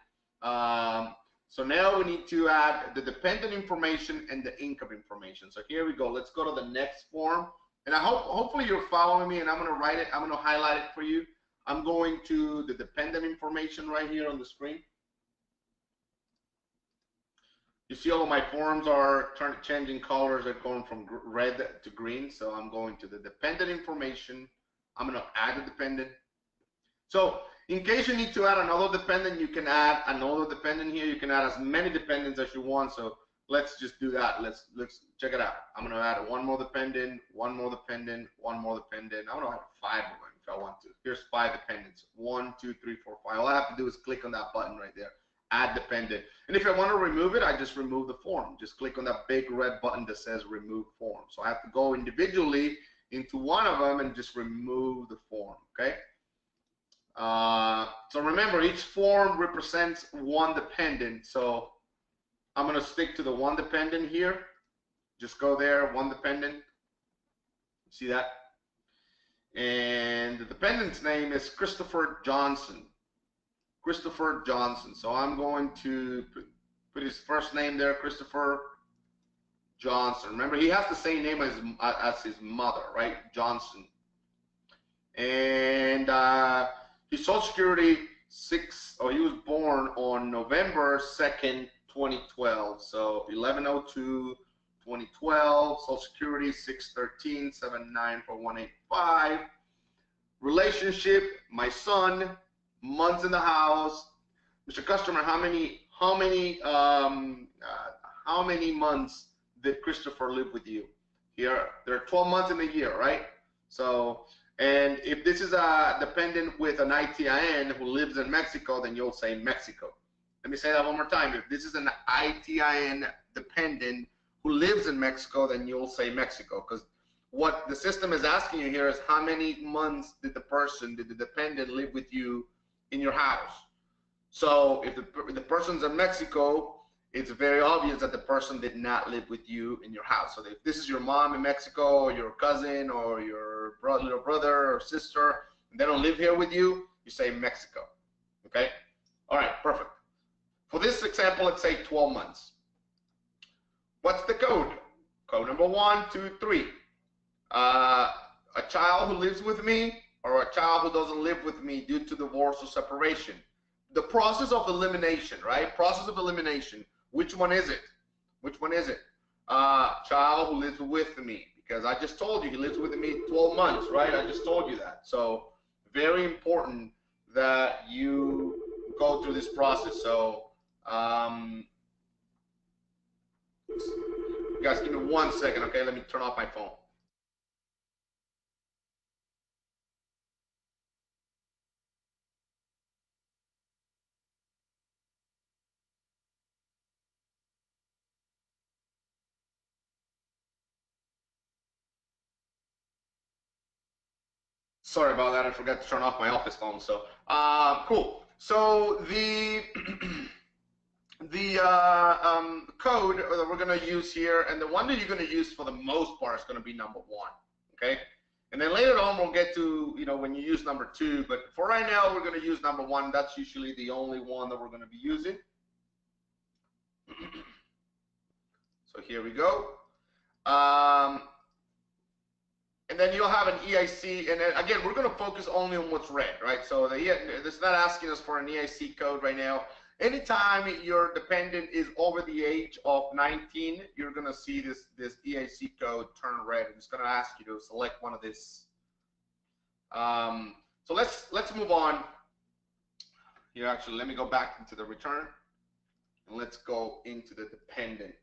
So now we need to add the dependent information and the income information. So here we go. Let's go to the next form. And hopefully you're following me, and I'm going to write it. I'm going to highlight it for you. I'm going to the dependent information right here on the screen. You see all of my forms are changing colors. They're going from red to green. So I'm going to the dependent information. I'm going to add the dependent. So in case you need to add another dependent, you can add another dependent here. You can add as many dependents as you want. So let's just do that. Let's check it out. I'm going to add one more dependent, one more dependent, one more dependent. I'm going to add 5 of them if I want to. Here's 5 dependents. 1, 2, 3, 4, 5. All I have to do is click on that button right there. Add dependent. And if I want to remove it, I just remove the form. Just click on that big red button that says remove form. So I have to go individually into one of them and just remove the form, okay? So remember, each form represents one dependent. So I'm going to stick to the one dependent here. Just go there, one dependent. See that? And the dependent's name is Christopher Johnson. Christopher Johnson. So I'm going to put his first name there, Christopher Johnson. Remember, he has the same name as his mother, right? Johnson. And his Social Security he was born on November 2nd, 2012. So 11/02, 2012. Social Security 613-794-185. Relationship, my son. Months in the house. Mr. Customer, how many months did Christopher live with you? Here, there are 12 months in a year, right? So, and if this is a dependent with an ITIN who lives in Mexico, then you'll say Mexico. Let me say that one more time. If this is an ITIN dependent who lives in Mexico, then you'll say Mexico, because what the system is asking you here is how many months did the dependent live with you in your house. So if the person's in Mexico, it's very obvious that the person did not live with you in your house. So if this is your mom in Mexico, or your cousin, or your little brother or sister, and they don't live here with you, you say Mexico. Okay? All right, perfect. For this example, let's say 12 months. What's the code? Code number 1, 2, 3. A child who lives with me, or a child who doesn't live with me due to divorce or separation. The process of elimination, right? Process of elimination. Which one is it? Which one is it? Child who lives with me, because I just told you he lives with me 12 months, right? I just told you that. So very important that you go through this process. So you guys give me 1 second, okay? Let me turn off my phone. Sorry about that. I forgot to turn off my office phone. So, cool. So the code that we're going to use here, and the one that you're going to use for the most part is going to be number 1. Okay. And then later on we'll get to, when you use number 2. But for right now, we're going to use number 1. That's usually the only one that we're going to be using. So here we go. And then you'll have an EIC, and then again, we're going to focus only on what's red, right? So it's not asking us for an EIC code right now. Anytime your dependent is over the age of 19, you're going to see this EIC code turn red, and it's going to ask you to select one of this. So let's move on. Here, actually, let me go back into the return, and let's go into the dependent.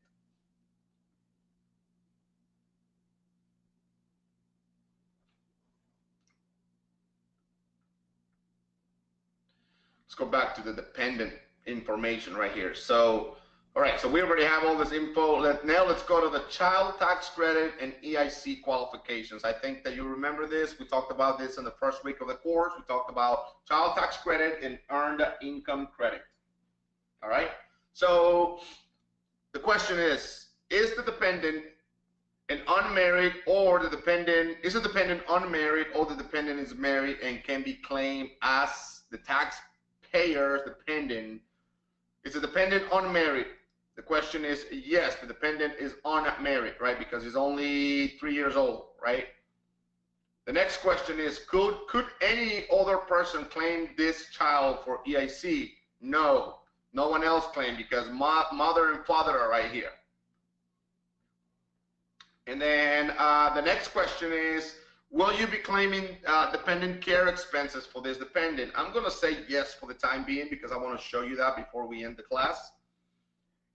Let's go back to the dependent information right here. So, all right, so we already have all this info. Now let's go to the child tax credit and EIC qualifications. I think that you remember this. We talked about this in the first week of the course. We talked about child tax credit and earned income credit. All right, so the question is the dependent an unmarried, or the dependent, is the dependent unmarried, or the dependent is married and can be claimed as the taxpayer's dependent? Is the dependent unmarried? The question is yes, the dependent is unmarried, right? Because he's only 3 years old, right? The next question is, could any other person claim this child for EIC? No, no one else claimed, because mother and father are right here. And then the next question is, will you be claiming dependent care expenses for this dependent? I'm going to say yes for the time being, because I want to show you that before we end the class.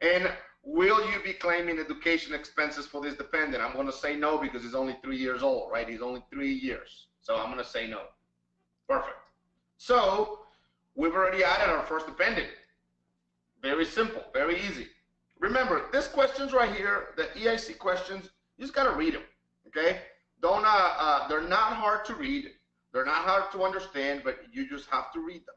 And will you be claiming education expenses for this dependent? I'm going to say no, because he's only 3 years old, right? He's only 3 years. So I'm going to say no. Perfect. So we've already added our first dependent. Very simple, very easy. Remember, these questions right here, the EIC questions, you just got to read them, okay? don't they're not hard to read, they're not hard to understand, but you just have to read them.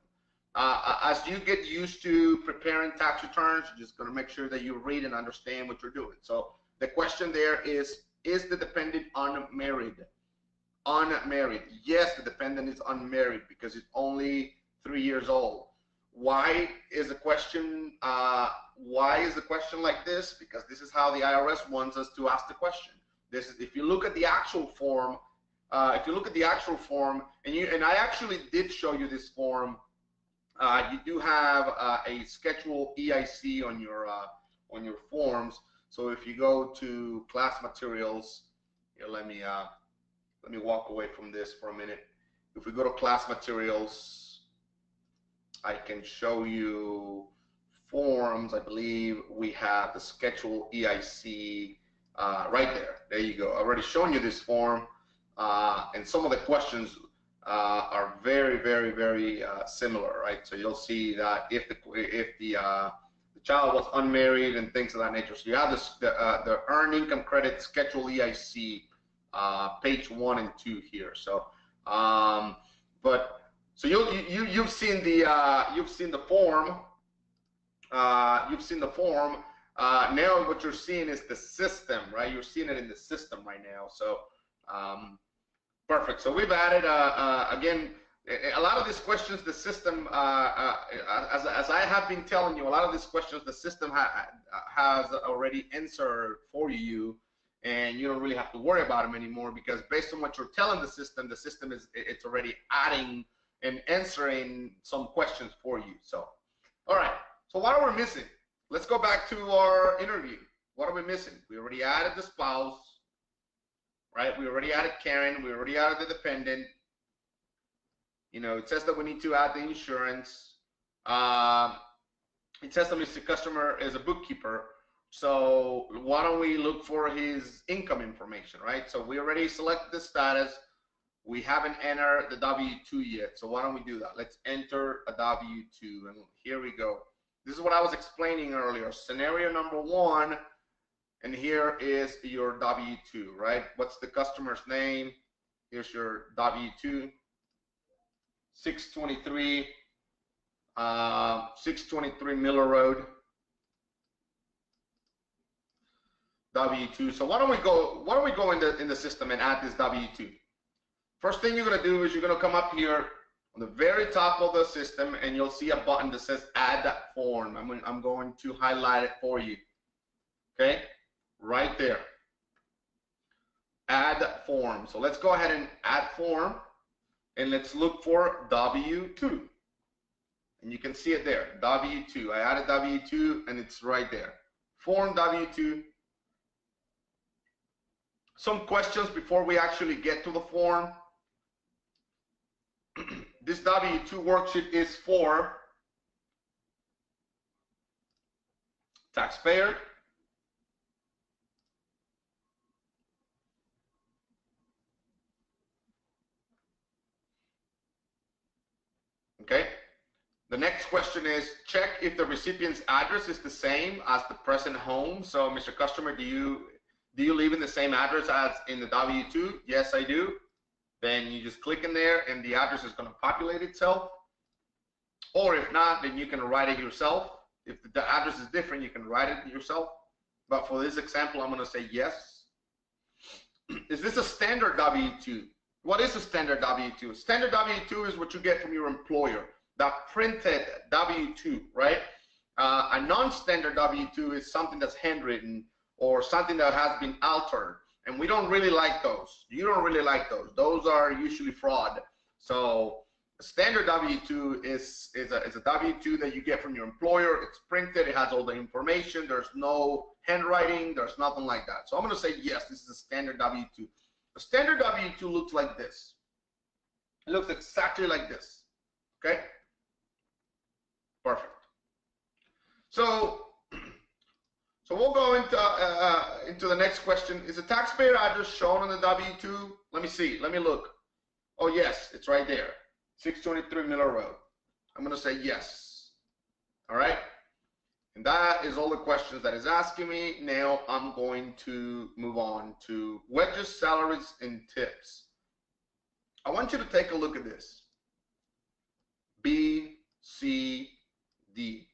As you get used to preparing tax returns, you're just going to make sure that you read and understand what you're doing. So the question there is the dependent unmarried? Unmarried. Yes, the dependent is unmarried because it's only 3 years old. Why is the question like this? Because this is how the IRS wants us to ask the question. This is, if you look at the actual form, and I actually did show you this form. You do have a schedule EIC on your forms. So if you go to class materials, here, let me walk away from this for a minute. If we go to class materials, I can show you forms. I believe we have the schedule EIC right there. There you go. I've already shown you this form, and some of the questions are very, very, very similar, right? So you'll see that if the child was unmarried and things of that nature. So you have this, the earned income credit schedule EIC, page 1 and 2 here. So, so you've seen the form. You've seen the form. Now what you're seeing is the system, right? You're seeing it in the system right now. So. Perfect. So we've added, again, a lot of these questions, the system, as I have been telling you, a lot of these questions, the system has already answered for you, and you don't really have to worry about them anymore, because based on what you're telling the system it's already adding and answering some questions for you. So, all right. So what are we missing? Let's go back to our interview. What are we missing? We already added the spouse. Right, we already added Karen, we already added the dependent. You know, it says that we need to add the insurance. It says that Mr. Customer is a bookkeeper. So why don't we look for his income information, right? So we already selected the status. We haven't entered the W-2 yet. So why don't we do that? Let's enter a W-2, and here we go. This is what I was explaining earlier. Scenario number 1. And here is your W-2, right? What's the customer's name? Here's your W-2, 623 Miller Road, W-2. So why don't we go in the system and add this W-2? First thing you're gonna do is you're gonna come up here on the very top of the system, and you'll see a button that says Add that form. I'm going to highlight it for you. Okay. Right there. Add form. So let's go ahead and add form, and let's look for W-2. And you can see it there, W-2. I added W-2, and it's right there. Form W-2. Some questions before we actually get to the form. This W-2 worksheet is for taxpayer, okay. The next question is, check if the recipient's address is the same as the present home. So, Mr. Customer, do you live in the same address as in the W-2? Yes, I do. Then you just click in there, and the address is going to populate itself. Or if not, then you can write it yourself. If the address is different, you can write it yourself. But for this example, I'm going to say yes. Is this a standard W-2? What is a standard W-2? Standard W-2 is what you get from your employer, that printed W-2, right? A non-standard W-2 is something that's handwritten or something that has been altered, and we don't really like those. You don't really like those. Those are usually fraud. So a standard W-2 is a W-2 that you get from your employer. It's printed. It has all the information. There's no handwriting. There's nothing like that. So I'm going to say yes, this is a standard W-2. A standard W-2 looks like this. It looks exactly like this. Okay? Perfect. So we'll go into the next question. Is the taxpayer address shown on the W-2? Let me see. Let me look. Oh, yes, it's right there. 623 Miller Road. I'm going to say yes. All right. And that is all the questions that is asking me. Now I'm going to move on to wages, salaries, and tips. I want you to take a look at this. B, C, D.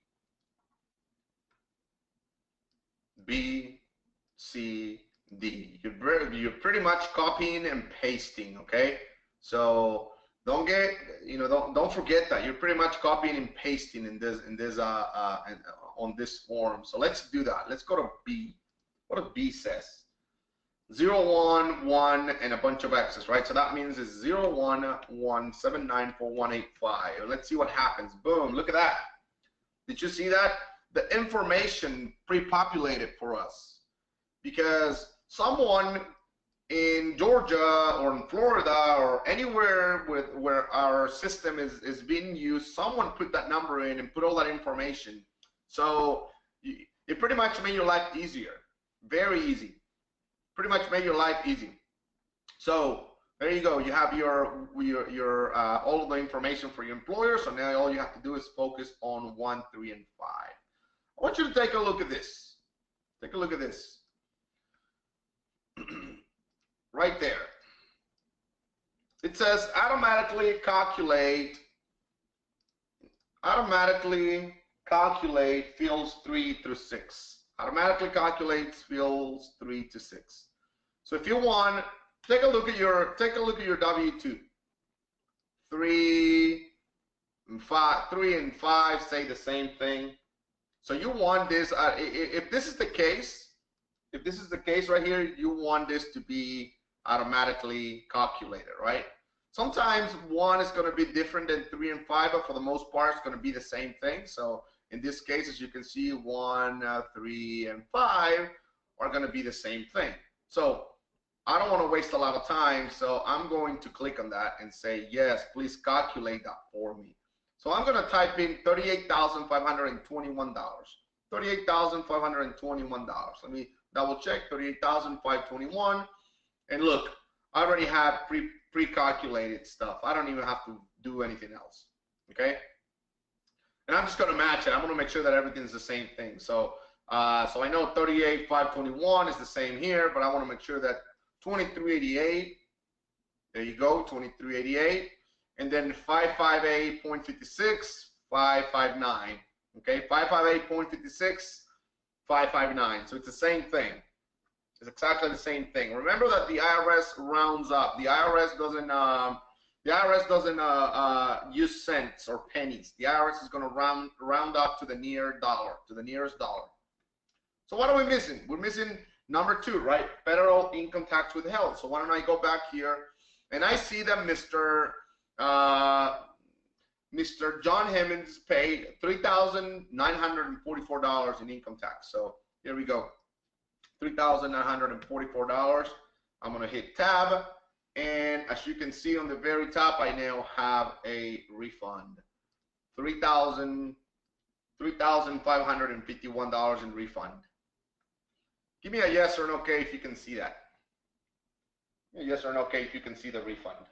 B, C, D. You're pretty much copying and pasting, okay? So don't forget that you're pretty much copying and pasting on this form. So let's do that. Let's go to B. What does B says? 0, 1, 1, and a bunch of X's, right? So that means it's 0, 1, 1, 7, 9, 4, 1, 8, 5. Let's see what happens. Boom, look at that. Did you see that? The information pre-populated for us. Because someone in Georgia or in Florida or anywhere where our system is being used, someone put that number in and put all that information. So it pretty much made your life easier. Very easy. Pretty much made your life easy. So there you go. You have your all of the information for your employer. So now all you have to do is focus on 1, 3, and 5. I want you to take a look at this. Take a look at this. Right there. It says automatically calculate fields 3 through 6. Automatically calculates fields 3 to 6. So if you want, take a look at your W2. 3 and 5 say the same thing. So you want this. If this is the case right here, you want this to be automatically calculated, right? Sometimes 1 is going to be different than 3 and 5, but for the most part, it's going to be the same thing. So in this case, as you can see, 1, 3, and 5 are going to be the same thing. So I don't want to waste a lot of time, so I'm going to click on that and say, yes, please calculate that for me. So I'm going to type in $38,521. $38,521. Let me double check, $38,521. And look, I already have pre-calculated stuff. I don't even have to do anything else, okay? And I'm just going to match it. I'm going to make sure that everything's the same thing. So I know 38,521 is the same here, but I want to make sure that 2388, there you go, 2388, and then 558.56, 559, okay, 558.56, 559. So it's the same thing. It's exactly the same thing. Remember that the IRS rounds up. The IRS doesn't use cents or pennies. The IRS is going to round up to the nearest dollar. So what are we missing? We're missing number 2, right? Federal income tax withheld. So why don't I go back here and I see that Mr. John Hemmings paid $3,944 in income tax. So here we go. $3,944. I'm going to hit tab, and as you can see on the very top, I now have a refund. $3,551 in refund. Give me a yes or an okay if you can see that. A yes or an okay if you can see the refund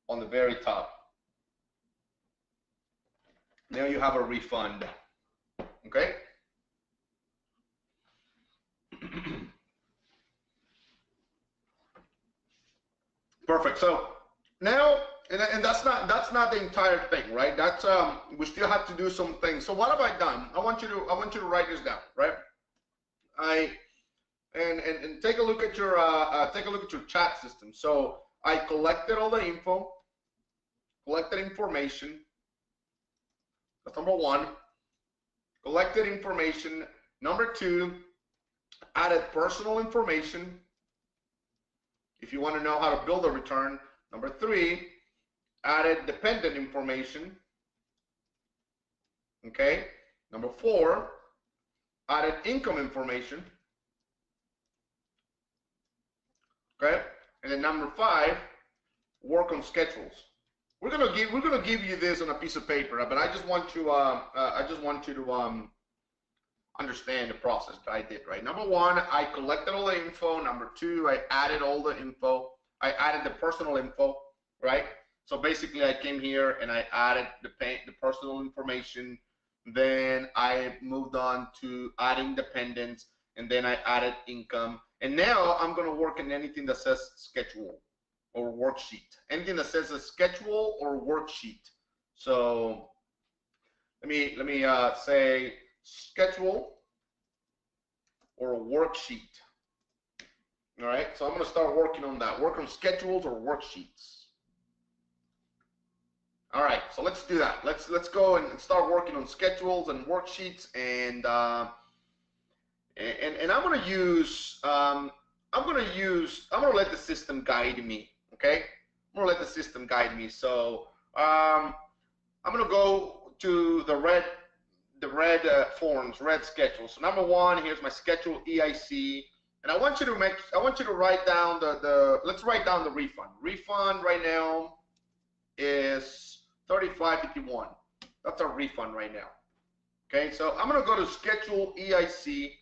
on the very top. Now you have a refund. Okay? Perfect. So now, and that's not the entire thing, right? That's we still have to do some things. So what have I done? I want you to write this down, right? And take a look at your chat system. So I collected all the info, collected information. That's number 1. Collected information. Number 2, added personal information. If you want to know how to build a return. Number 3, added dependent information. Okay. Number 4, added income information. Okay. And then number 5, work on schedules. We're gonna give you this on a piece of paper, but I just want you to understand the process that I did, right? Number 1, I collected all the info. Number 2, I added all the info. I added the personal info, right? So basically I came here and I added the personal information then I moved on to adding dependents, and then I added income. And now I'm going to work in anything that says schedule or worksheet. Anything that says a schedule or worksheet. So let me say schedule or worksheet. All right, so I'm going to start working on that. Work on schedules or worksheets. All right, so let's do that. Let's go and start working on schedules and worksheets, and I'm going to use I'm going to let the system guide me. Okay, I'm going to let the system guide me. So I'm going to go to the red forms, red schedule. So number one, here's my schedule EIC, and I want you to write down let's write down the refund. Refund right now is 3551. That's our refund right now. Okay, so I'm going to go to schedule EIC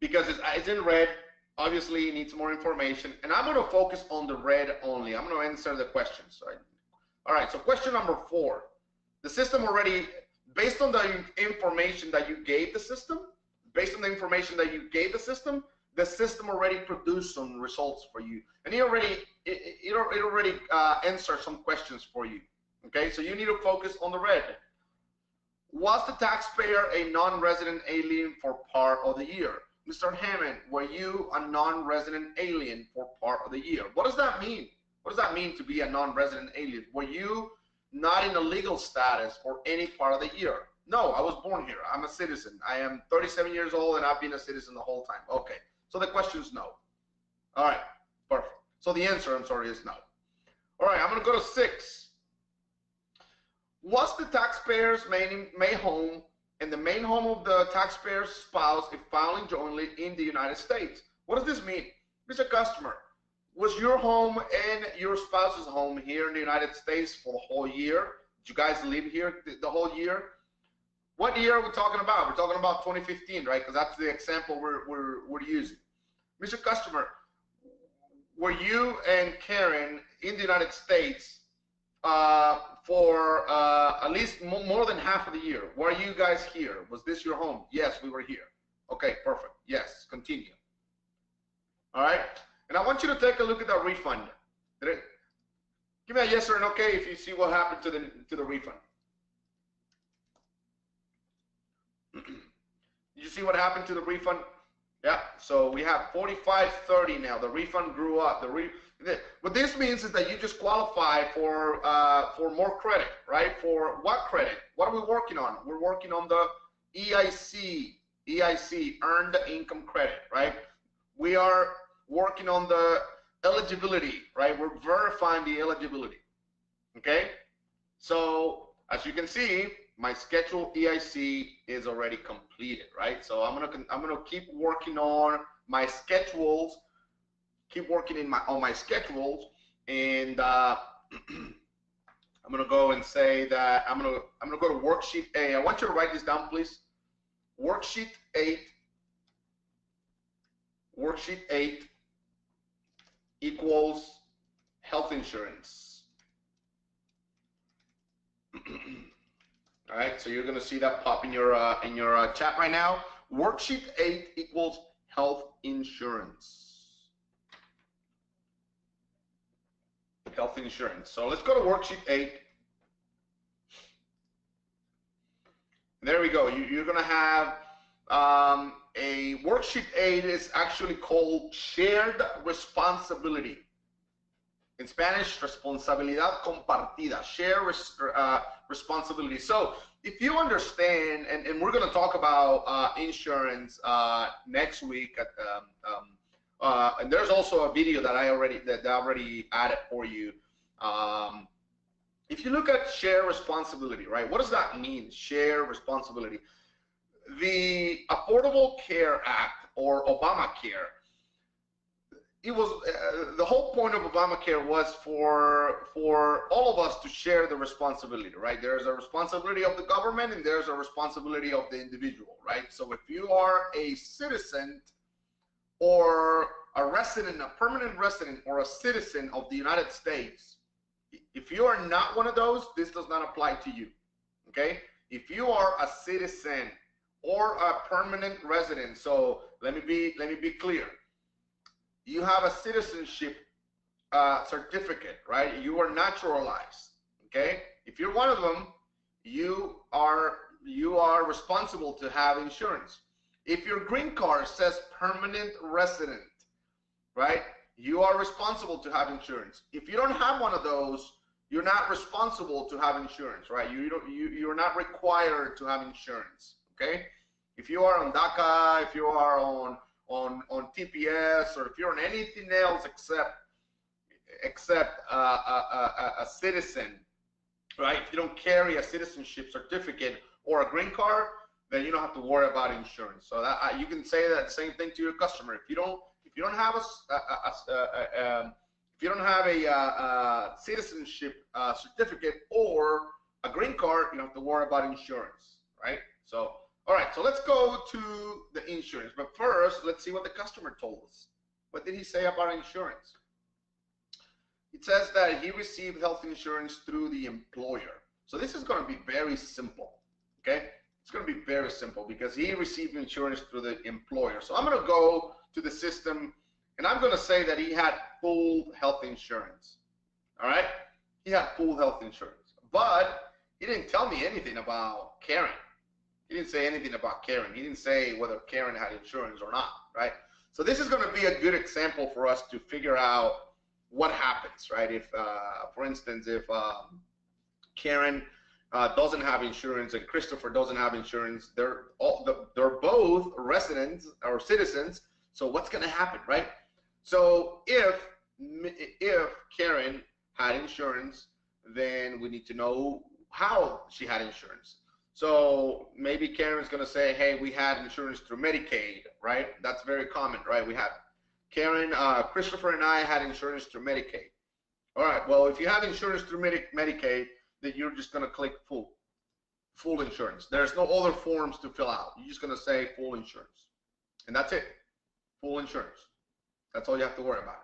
because it's in red. Obviously, it needs more information, and I'm going to focus on the red only. I'm going to answer the questions. All right, so question number 4. The system already, based on the information that you gave the system, the system already produced some results for you, and it already answered some questions for you. Okay, so you need to focus on the red. Was the taxpayer a non-resident alien for part of the year? Mr. Hammond, were you a non-resident alien for part of the year? What does that mean? What does that mean to be a non-resident alien? Were you not in a legal status for any part of the year? No, I was born here. I'm a citizen. I am 37 years old, and I've been a citizen the whole time. Okay. So the question is no. All right, perfect. So the answer, I'm sorry, is no. All right, I'm going to go to 6. Was the taxpayer's main home and the main home of the taxpayer's spouse if filing jointly in the United States? What does this mean? Mr. Customer, was your home and your spouse's home here in the United States for the whole year? Did you guys live here the whole year? What year are we talking about? We're talking about 2015, right? Because that's the example we're using. Mr. Customer, were you and Karen in the United States for at least more than half of the year? Were you guys here? Was this your home? Yes, we were here. Okay, perfect. Yes, continue. All right, and I want you to take a look at the refund. Give me a yes or an okay if you see what happened to the refund. Did you see what happened to the refund? Yeah, so we have 4530 now. The refund grew up. What this means is that you just qualify for more credit, right? For what credit? What are we working on? We're working on the EIC, Earned Income Credit, right? We are working on the eligibility, right? We're verifying the eligibility, okay? So as you can see, my schedule EIC is already completed, right? So I'm gonna keep working on my schedules, on my schedules, and I'm gonna go and say that I'm gonna go to worksheet A. I want you to write this down, please. Worksheet 8 equals health insurance. All right, so you're going to see that pop in your chat right now. Worksheet 8 equals health insurance. Health insurance. So let's go to worksheet 8. There we go. You're going to have a worksheet 8 is actually called shared responsibility. In Spanish, responsabilidad compartida, share responsibility. So if you understand, and we're going to talk about insurance next week, and there's also a video that I already added for you. If you look at share responsibility, right? What does that mean? Share responsibility. The Affordable Care Act, or Obamacare. It was the whole point of Obamacare was for all of us to share the responsibility, right? There's a responsibility of the government and there's a responsibility of the individual, right? So if you are a citizen or a resident, a permanent resident or a citizen of the United States, if you are not one of those, this does not apply to you, okay? If you are a citizen or a permanent resident, so let me be clear. You have a citizenship certificate, right? You are naturalized, okay? If you're one of them, you are responsible to have insurance. If your green card says permanent resident, right, you are responsible to have insurance. If you don't have one of those, you're not responsible to have insurance, right? You're not required to have insurance, okay? If you are on DACA, if you are on TPS, or if you're on anything else except a citizen, right? If you don't carry a citizenship certificate or a green card, then you don't have to worry about insurance. So that you can say that same thing to your customer. If you don't have a citizenship certificate or a green card, you don't have to worry about insurance, right? So, all right, so let's go to the insurance. But first, let's see what the customer told us. What did he say about insurance? It says that he received health insurance through the employer. So this is going to be very simple, okay? It's going to be very simple because he received insurance through the employer. So I'm going to go to the system and I'm going to say that he had full health insurance, all right? He had full health insurance, but he didn't tell me anything about Karen. He didn't say anything about Karen. He didn't say whether Karen had insurance or not, right? So this is going to be a good example for us to figure out what happens, right? If, for instance, if Karen doesn't have insurance and Christopher doesn't have insurance, they're both residents or citizens. So what's going to happen, right? So if Karen had insurance, then we need to know how she had insurance. So maybe Karen's going to say, hey, we had insurance through Medicaid, right? That's very common, right? We have Karen, Christopher and I had insurance through Medicaid. All right, well, if you have insurance through Medicaid, then you're just going to click full insurance. There's no other forms to fill out. You're just going to say full insurance. And that's it, full insurance. That's all you have to worry about,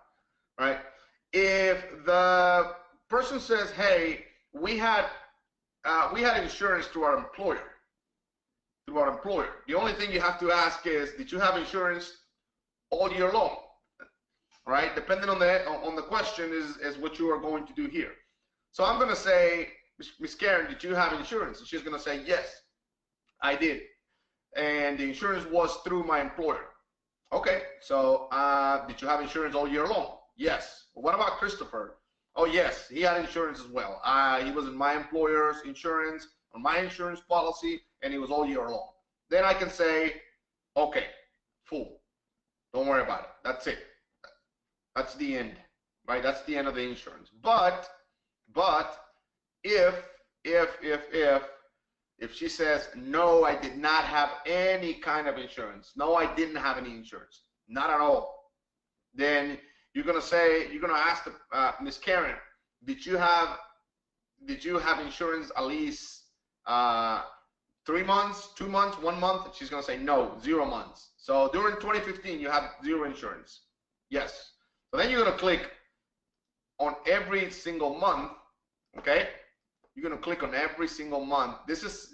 right? If the person says, hey, we had insurance through our employer, the only thing you have to ask is, did you have insurance all year long? Right? Depending on the question is what you are going to do here. So I'm going to say, Miss Karen, did you have insurance? And she's going to say, yes, I did. And the insurance was through my employer. Okay, so did you have insurance all year long? Yes. Well, what about Christopher? Oh, yes, he had insurance as well. He was in my employer's insurance, on my insurance policy, and he was all year long. Then I can say, okay, full. Don't worry about it. That's it. That's the end, right? That's the end of the insurance. But if she says, no, I did not have any kind of insurance, no, I didn't have any insurance, not at all, then you're going to ask Miss Karen, did you have insurance at least 3 months, 2 months, 1 month? And she's going to say, no, 0 months. So during 2015, you have 0 insurance. Yes. So then you're going to click on every single month, okay? You're going to click on every single month.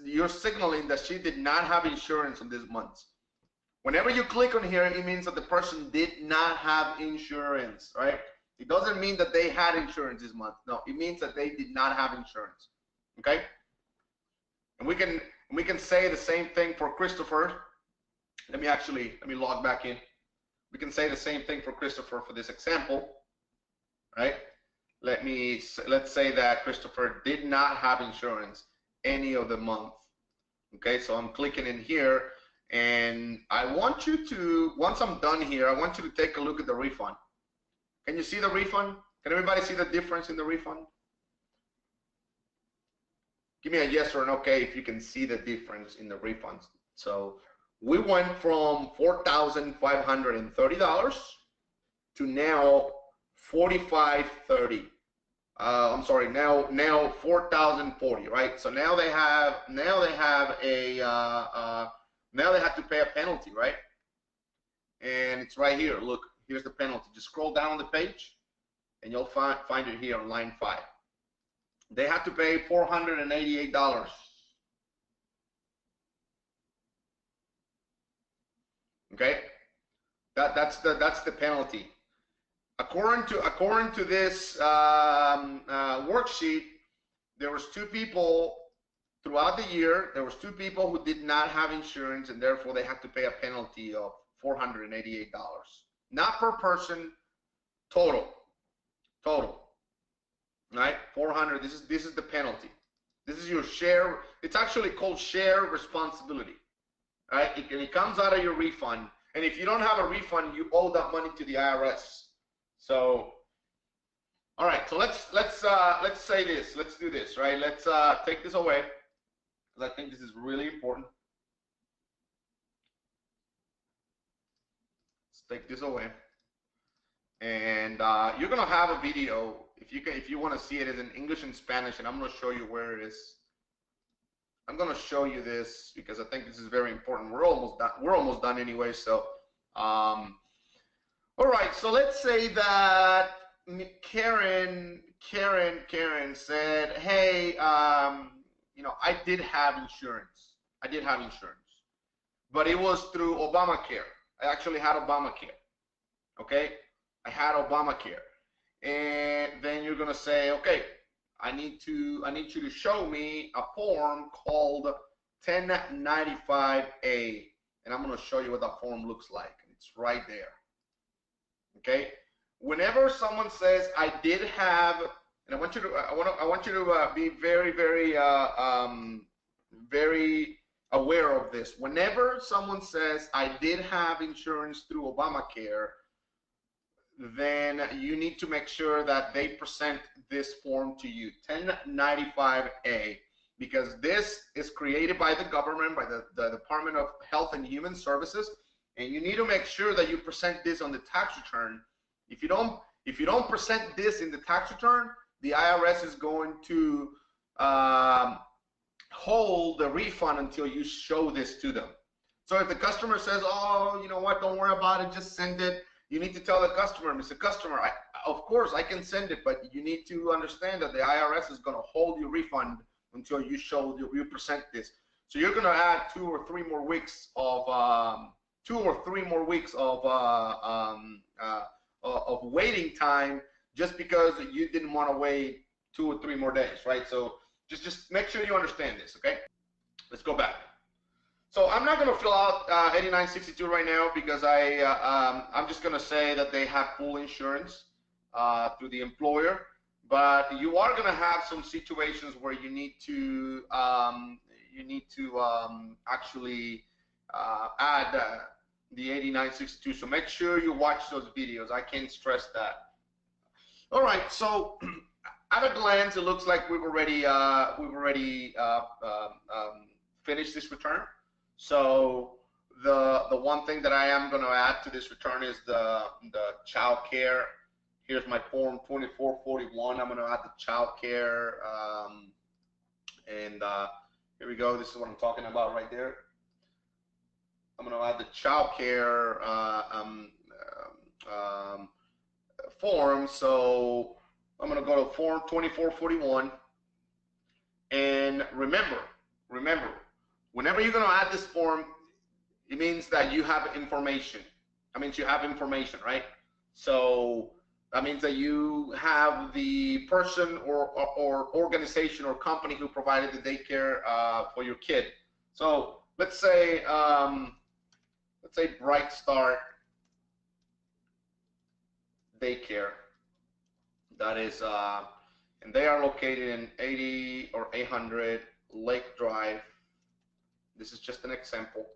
You're signaling that she did not have insurance on this month. Whenever you click on here, it means that the person did not have insurance, right? It doesn't mean that they had insurance this month. No, it means that they did not have insurance, okay? And we can say the same thing for Christopher. Let me log back in. We can say the same thing for Christopher for this example, right? Let's say that Christopher did not have insurance any of the month. Okay, so I'm clicking in here, and I want you to, once I'm done here, I want you to take a look at the refund. Can you see the refund? Can everybody see the difference in the refund? Give me a yes or an okay if you can see the difference in the refunds. So we went from $4,530 to now $4,530. I'm sorry, now $4,040, right? So now they have to pay a penalty, right? And it's right here. Look, here's the penalty. Just scroll down the page, and you'll find it here on line 5. They have to pay $488. Okay, that's the penalty. According to this worksheet, there was 2 people throughout the year. There was 2 people who did not have insurance, and therefore they had to pay a penalty of $488. Not per person, total, right? 400. This is the penalty. This is your share. It's actually called share responsibility, right? It comes out of your refund, and if you don't have a refund, you owe that money to the IRS. So, all right. So let's say this. Let's do this, right? Let's take this away, because I think this is really important. Let's take this away, and you're gonna have a video. If you want to see it, it's in English and Spanish, and I'm gonna show you where it is. I'm gonna show you this because I think this is very important. We're almost done. We're almost done anyway. So, all right. So let's say that Karen said, "Hey, you know, I did have insurance. But it was through Obamacare. I actually had Obamacare. Okay, I had Obamacare." And then you're gonna say, okay, I need you to show me a form called 1095A, and I'm gonna show you what that form looks like. It's right there. Okay. Whenever someone says I did have, and I want you to be very very aware of this. Whenever someone says I did have insurance through Obamacare, then you need to make sure that they present this form to you, 1095A, because this is created by the government, by the Department of Health and Human Services, and you need to make sure that you present this on the tax return. If you don't present this in the tax return, the IRS is going to hold the refund until you show this to them. So if the customer says, "Oh, you know what, don't worry about it, just send it," you need to tell the customer, "Mr. Customer, of course I can send it, but you need to understand that the IRS is going to hold your refund until you present this." So you're going to add 2 or 3 more weeks of waiting time just because you didn't want to wait 2 or 3 more days, right? So just make sure you understand this, okay? Let's go back. So I'm not going to fill out 8962 right now because I'm just going to say that they have full insurance through the employer. But you are going to have some situations where you need to actually add the 8962. So make sure you watch those videos. I can't stress that. All right. So at a glance, it looks like we've already finished this return. So the one thing that I am going to add to this return is the child care. Here's my form 2441. I'm going to add the child care, and here we go. This is what I'm talking about right there. I'm going to add the child care form. So I'm going to go to form 2441, and remember, whenever you're going to add this form, it means that you have information. That means you have information, right? So that means that you have the person or organization or company who provided the daycare for your kid. So let's say Bright Start Daycare. That is, and they are located in 80 or 800 Lake Drive. This is just an example.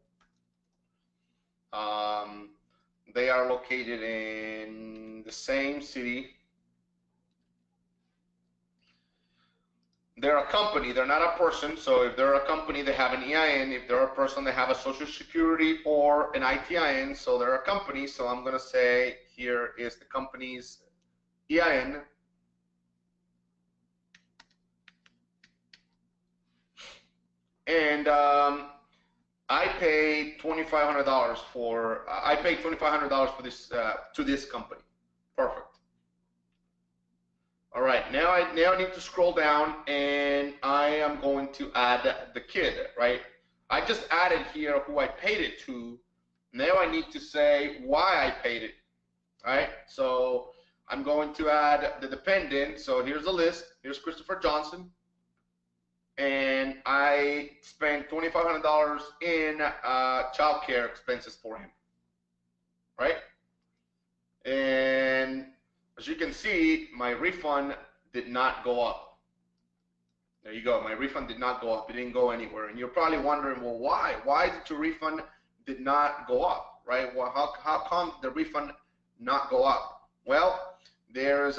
They are located in the same city. They're a company, they're not a person. So if they're a company, they have an EIN. If they're a person, they have a Social Security or an ITIN. So they're a company. So I'm going to say here is the company's EIN. And I paid $2,500 for this to this company. Perfect. All right, now I need to scroll down, and I am going to add the kid, right? I just added here who I paid it to. Now I need to say why I paid it, right? So I'm going to add the dependent. So here's the list. Here's Christopher Johnson. And I spent $2,500 in childcare expenses for him, right? And as you can see, my refund did not go up. There you go. My refund did not go up. It didn't go anywhere. And you're probably wondering, well, why? Why did your refund did not go up, right? Well, how come the refund not go up? Well, there is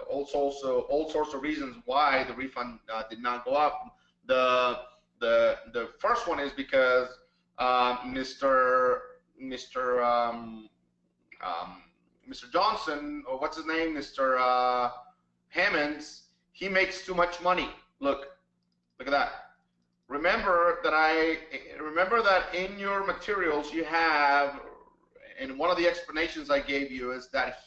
also all sorts of reasons why the refund did not go up. The first one is because Mr. Johnson, or what's his name, Mr. Hammonds, he makes too much money. Look at that. Remember that in your materials you have, and one of the explanations I gave you is that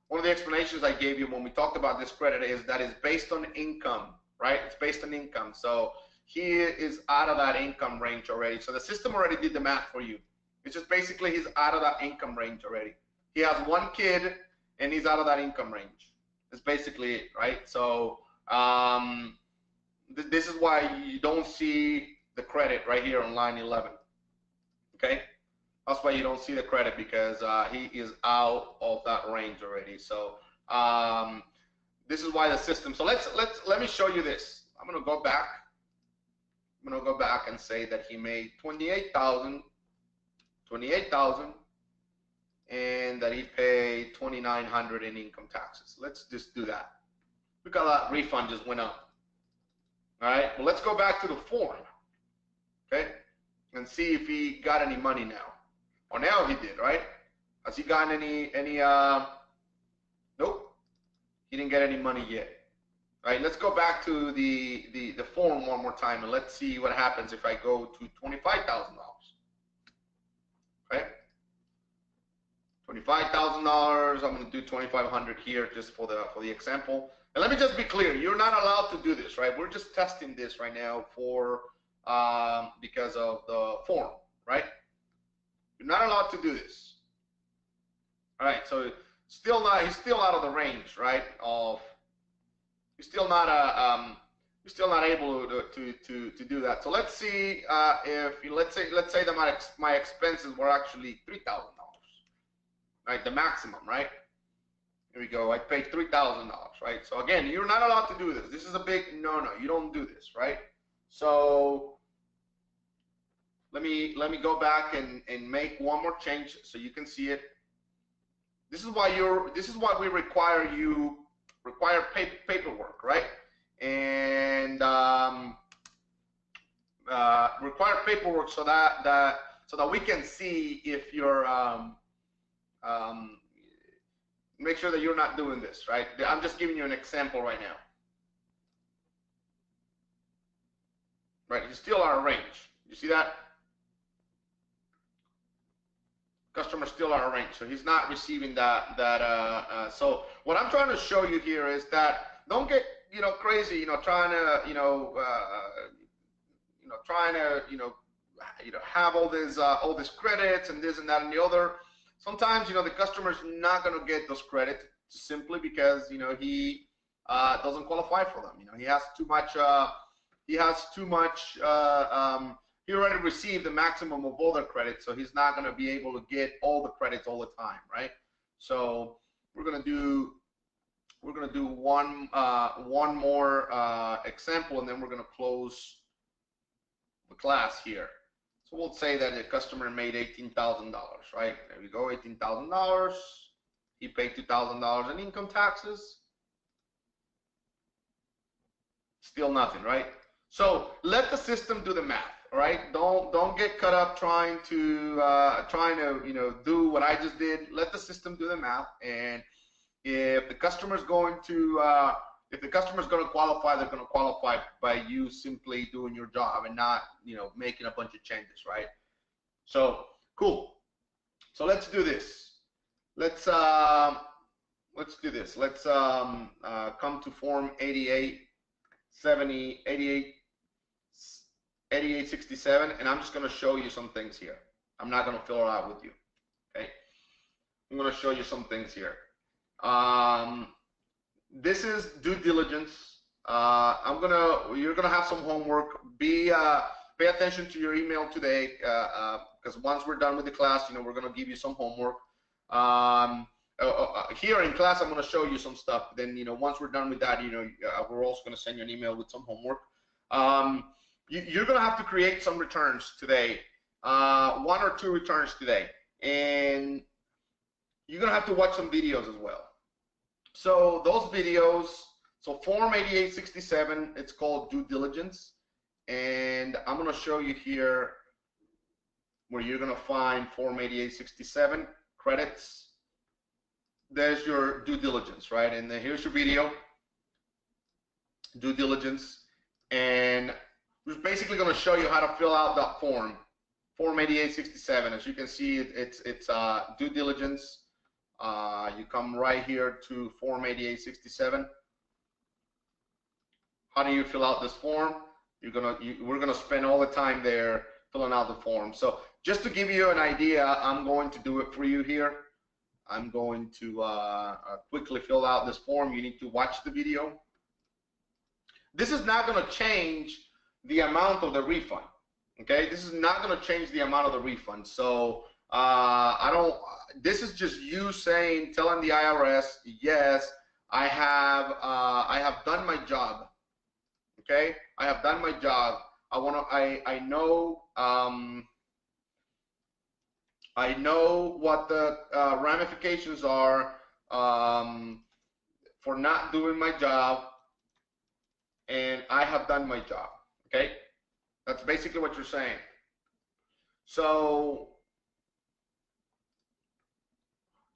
one of the explanations I gave you when we talked about this credit is that it's based on income, right? It's based on income. So he is out of that income range already. So the system already did the math for you. It's just basically he's out of that income range already. He has one kid and he's out of that income range. That's basically it, right? So this is why you don't see the credit right here on line 11. Okay, that's why you don't see the credit, because he is out of that range already. So this is why the system. So let me show you this. I'm gonna go back. I'm gonna go back and say that he made 28,000, and that he paid 2,900 in income taxes. Let's just do that. Look how that refund just went up. All right. Well, let's go back to the form. Okay, and see if he got any money now. Or now he did, right? Has he gotten any nope, he didn't get any money yet. All right, let's go back to the form one more time, and let's see what happens if I go to $25,000. Okay, $25,000. I'm going to do 2,500 here just for the example. And let me just be clear: you're not allowed to do this, right? We're just testing this right now for because of the form, right? You're not allowed to do this. All right, so he's still out of the range, right? He's still not able to do that. So let's see if let's say that my expenses were actually $3,000, right? The maximum, right? Here we go. I paid $3,000, right? So again, you're not allowed to do this. This is a big no. You don't do this, right? So let me go back and make one more change so you can see it. This is why we require paperwork, right? And require paperwork so that we can see if you're make sure that you're not doing this, right? I'm just giving you an example right now. Right, you still are range. You see that? Customer still are range, so he's not receiving that. So what I'm trying to show you here is that don't get crazy, trying to have all this credits and this and that and the other. Sometimes the customer's not going to get those credits simply because he doesn't qualify for them. He has too much. He already received the maximum of other credits, so he's not going to be able to get all the credits all the time, right? So we're going to do one more example, and then we're going to close the class here. So we'll say that the customer made $18,000, right? There we go, $18,000. He paid $2,000 in income taxes. Still nothing, right? So let the system do the math. All right, don't get caught up trying to do what I just did. Let the system do the math, and if the customer's going to qualify, they're going to qualify by you simply doing your job and not making a bunch of changes, right? So cool. So let's do this. Let's do this. Let's come to form 8870 8867, and I'm just going to show you some things here. I'm not going to fill it out with you. Okay, I'm going to show you some things here. This is due diligence. You're gonna have some homework. Pay attention to your email today, because once we're done with the class, we're gonna give you some homework. Here in class, I'm gonna show you some stuff. Then, once we're done with that, we're also gonna send you an email with some homework. You're gonna have to create some returns today, 1 or 2 returns today, and you're gonna have to watch some videos as well. So those videos, so Form 8867, it's called due diligence, and I'm going to show you here where you're going to find Form 8867 credits. There's your due diligence, right? And then here's your video, due diligence, and we're basically going to show you how to fill out that form, Form 8867. As you can see, it's due diligence. You come right here to Form 8867. How do you fill out this form? We're gonna spend all the time there filling out the form. So just to give you an idea, I'm going to do it for you here. I'm going to quickly fill out this form. You need to watch the video. This is not going to change the amount of the refund. Okay, this is not going to change the amount of the refund. So this is just you telling the IRS, yes, I have done my job. Okay, I have done my job. I know what the ramifications are for not doing my job, and I have done my job. Okay, that's basically what you're saying. So,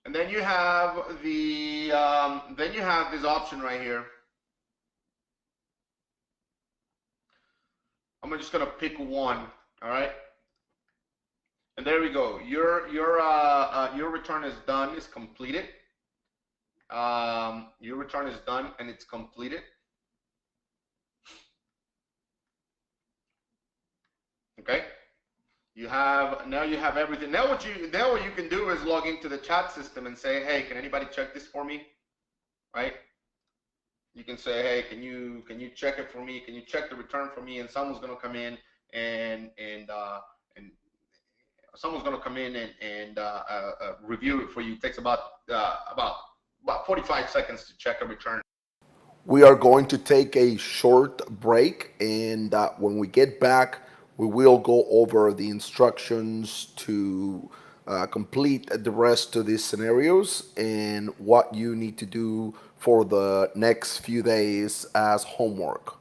and then you have this option right here. I'm just gonna pick one. All right, and there we go. Your return is done. It's completed. Your return is done and it's completed. Okay. You have everything. Now what you can do is log into the chat system and say, hey, can anybody check this for me? Right? You can say, hey, can you check it for me? Can you check the return for me? And someone's gonna come in and someone's gonna come in and review it for you. It takes about 45 seconds to check a return. We are going to take a short break, and when we get back, we will go over the instructions to complete the rest of these scenarios and what you need to do for the next few days as homework.